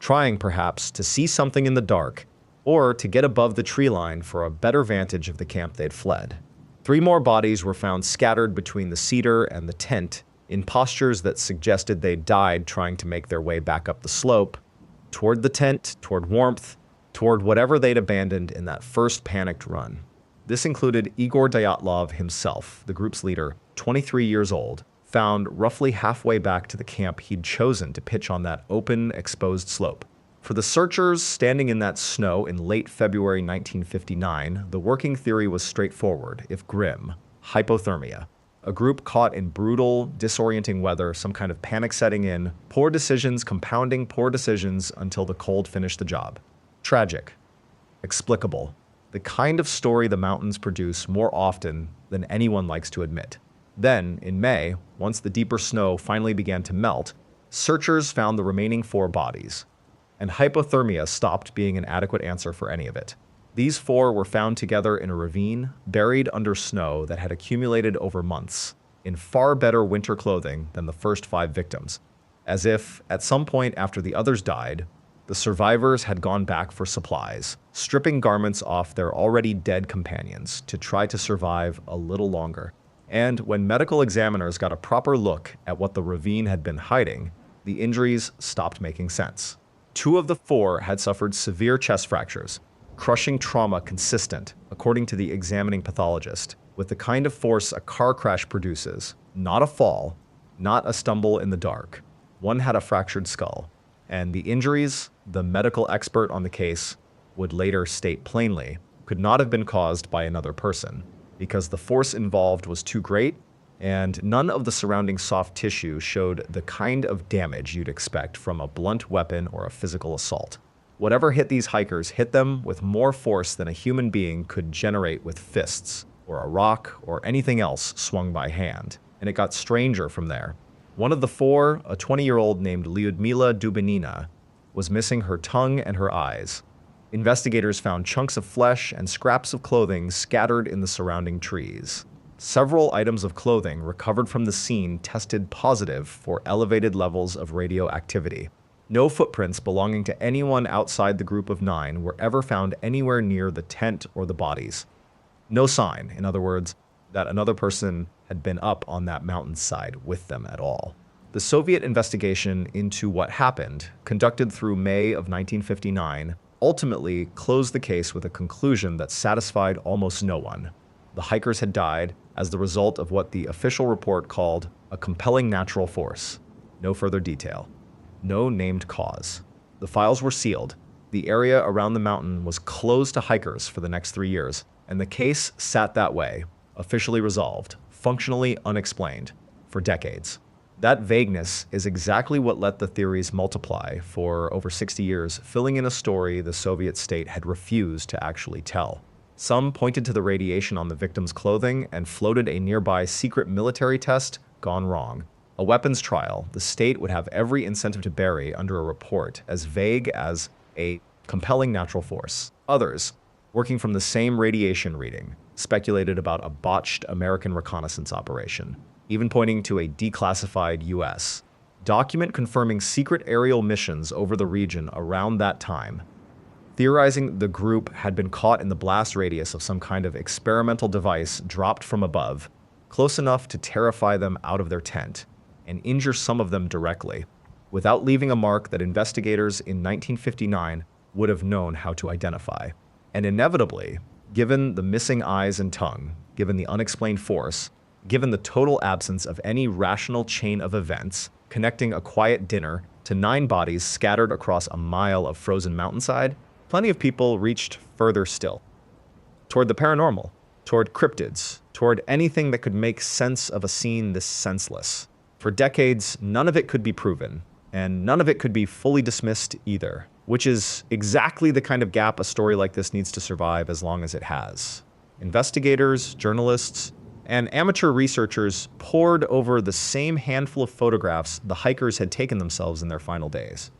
trying perhaps to see something in the dark, or to get above the tree line for a better vantage of the camp they'd fled. 3 more bodies were found scattered between the cedar and the tent in postures that suggested they'd died trying to make their way back up the slope, toward the tent, toward warmth, toward whatever they'd abandoned in that first panicked run. This included Igor Dyatlov himself, the group's leader, 23 years old, found roughly halfway back to the camp he'd chosen to pitch on that open, exposed slope. For the searchers standing in that snow in late February 1959, the working theory was straightforward, if grim: hypothermia. A group caught in brutal, disorienting weather, some kind of panic setting in, poor decisions compounding poor decisions until the cold finished the job. Tragic. Explicable. The kind of story the mountains produce more often than anyone likes to admit. Then, in May, once the deeper snow finally began to melt, searchers found the remaining 4 bodies, and hypothermia stopped being an adequate answer for any of it. These 4 were found together in a ravine, buried under snow that had accumulated over months, in far better winter clothing than the first 5 victims, as if, at some point after the others died, the survivors had gone back for supplies, stripping garments off their already dead companions to try to survive a little longer. And when medical examiners got a proper look at what the ravine had been hiding, the injuries stopped making sense. 2 of the 4 had suffered severe chest fractures, crushing trauma consistent, according to the examining pathologist, with the kind of force a car crash produces, not a fall, not a stumble in the dark. One had a fractured skull, and the injuries, the medical expert on the case would later state plainly, could not have been caused by another person, because the force involved was too great, and none of the surrounding soft tissue showed the kind of damage you'd expect from a blunt weapon or a physical assault. Whatever hit these hikers hit them with more force than a human being could generate with fists, or a rock, or anything else swung by hand. And it got stranger from there. One of the four, a 20-year-old named Lyudmila Dubinina, was missing her tongue and her eyes. Investigators found chunks of flesh and scraps of clothing scattered in the surrounding trees. Several items of clothing recovered from the scene tested positive for elevated levels of radioactivity. No footprints belonging to anyone outside the group of 9 were ever found anywhere near the tent or the bodies. No sign, in other words, that another person had been up on that mountainside with them at all. The Soviet investigation into what happened, conducted through May of 1959, ultimately closed the case with a conclusion that satisfied almost no one. The hikers had died as the result of what the official report called a compelling natural force. No further detail. No named cause. The files were sealed. The area around the mountain was closed to hikers for the next 3 years, and the case sat that way, officially resolved, functionally unexplained, for decades. That vagueness is exactly what let the theories multiply for over 60 years, filling in a story the Soviet state had refused to actually tell. Some pointed to the radiation on the victims' clothing and floated a nearby secret military test gone wrong. A weapons trial the state would have every incentive to bury under a report as vague as a compelling natural force. Others, working from the same radiation reading, speculated about a botched American reconnaissance operation, even pointing to a declassified U.S. document confirming secret aerial missions over the region around that time, theorizing the group had been caught in the blast radius of some kind of experimental device dropped from above, close enough to terrify them out of their tent and injure some of them directly, without leaving a mark that investigators in 1959 would have known how to identify. And inevitably, given the missing eyes and tongue, given the unexplained force, given the total absence of any rational chain of events connecting a quiet dinner to 9 bodies scattered across a mile of frozen mountainside, plenty of people reached further still. Toward the paranormal, toward cryptids, toward anything that could make sense of a scene this senseless. For decades, none of it could be proven, and none of it could be fully dismissed either, which is exactly the kind of gap a story like this needs to survive as long as it has. Investigators, journalists, and amateur researchers pored over the same handful of photographs the hikers had taken themselves in their final days.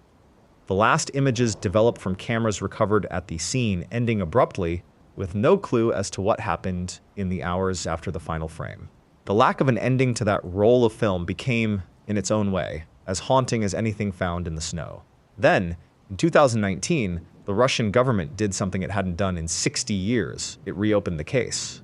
The last images developed from cameras recovered at the scene, ending abruptly with no clue as to what happened in the hours after the final frame. The lack of an ending to that roll of film became, in its own way, as haunting as anything found in the snow. Then, in 2019, the Russian government did something it hadn't done in 60 years. It reopened the case.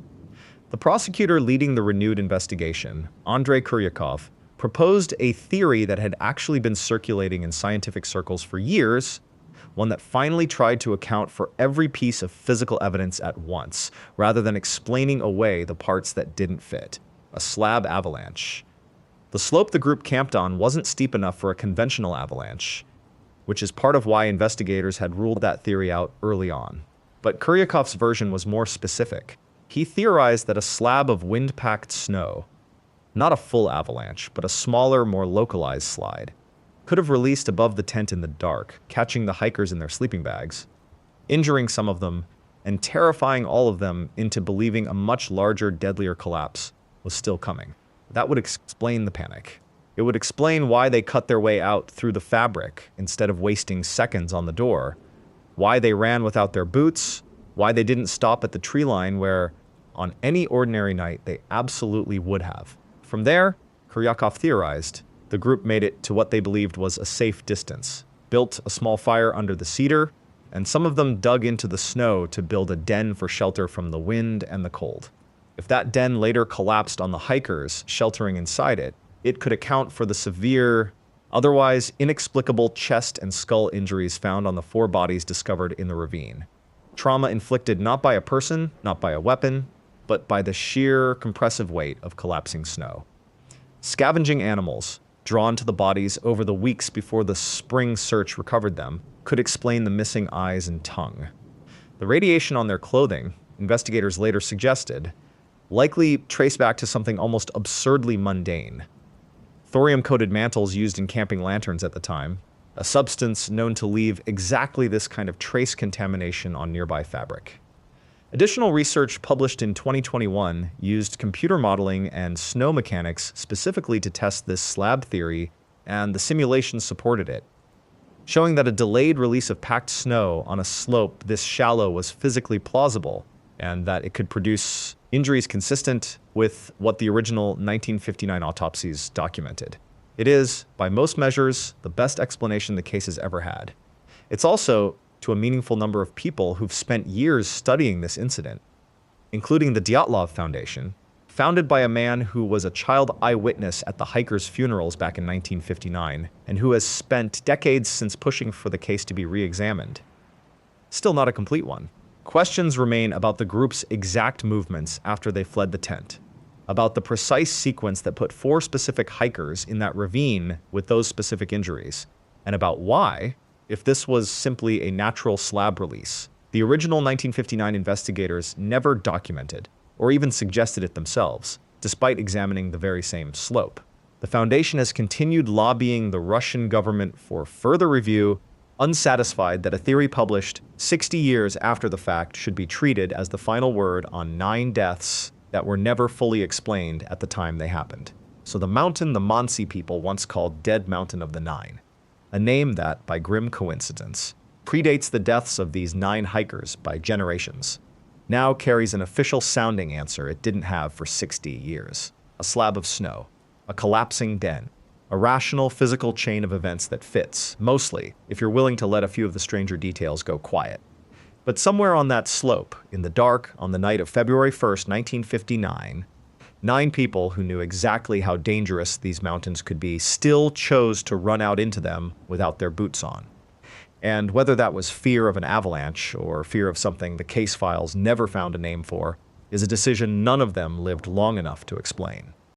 The prosecutor leading the renewed investigation, Andrei Kuryakov, proposed a theory that had actually been circulating in scientific circles for years, one that finally tried to account for every piece of physical evidence at once, rather than explaining away the parts that didn't fit. A slab avalanche. The slope the group camped on wasn't steep enough for a conventional avalanche, which is part of why investigators had ruled that theory out early on. But Kuryakov's version was more specific. He theorized that a slab of wind-packed snow, not a full avalanche, but a smaller, more localized slide, could have released above the tent in the dark, catching the hikers in their sleeping bags, injuring some of them, and terrifying all of them into believing a much larger, deadlier collapse was still coming. That would explain the panic. It would explain why they cut their way out through the fabric instead of wasting seconds on the door, why they ran without their boots, why they didn't stop at the tree line where, on any ordinary night, they absolutely would have. From there, Kuryakov theorized, the group made it to what they believed was a safe distance, built a small fire under the cedar, and some of them dug into the snow to build a den for shelter from the wind and the cold. If that den later collapsed on the hikers sheltering inside it, it could account for the severe, otherwise inexplicable chest and skull injuries found on the 4 bodies discovered in the ravine. Trauma inflicted not by a person, not by a weapon, but by the sheer compressive weight of collapsing snow. Scavenging animals, drawn to the bodies over the weeks before the spring search recovered them, could explain the missing eyes and tongue. The radiation on their clothing, investigators later suggested, likely traced back to something almost absurdly mundane. Thorium-coated mantles used in camping lanterns at the time, a substance known to leave exactly this kind of trace contamination on nearby fabric. Additional research published in 2021 used computer modeling and snow mechanics specifically to test this slab theory, and the simulations supported it, showing that a delayed release of packed snow on a slope this shallow was physically plausible, and that it could produce injuries consistent with what the original 1959 autopsies documented. It is, by most measures, the best explanation the case has ever had. It's also to a meaningful number of people who've spent years studying this incident, including the Dyatlov Foundation, founded by a man who was a child eyewitness at the hikers' funerals back in 1959, and who has spent decades since pushing for the case to be re-examined. Still not a complete one. Questions remain about the group's exact movements after they fled the tent, about the precise sequence that put 4 specific hikers in that ravine with those specific injuries, and about why, if this was simply a natural slab release, the original 1959 investigators never documented or even suggested it themselves, despite examining the very same slope. The Foundation has continued lobbying the Russian government for further review, unsatisfied that a theory published 60 years after the fact should be treated as the final word on 9 deaths that were never fully explained at the time they happened. So the mountain the Mansi people once called Dead Mountain of the Nine, a name that, by grim coincidence, predates the deaths of these 9 hikers by generations, now carries an official sounding answer it didn't have for 60 years. A slab of snow, a collapsing den, a rational physical chain of events that fits, mostly, if you're willing to let a few of the stranger details go quiet. But somewhere on that slope, in the dark, on the night of February 1st, 1959, 9 people who knew exactly how dangerous these mountains could be still chose to run out into them without their boots on. And whether that was fear of an avalanche or fear of something the case files never found a name for, is a decision none of them lived long enough to explain.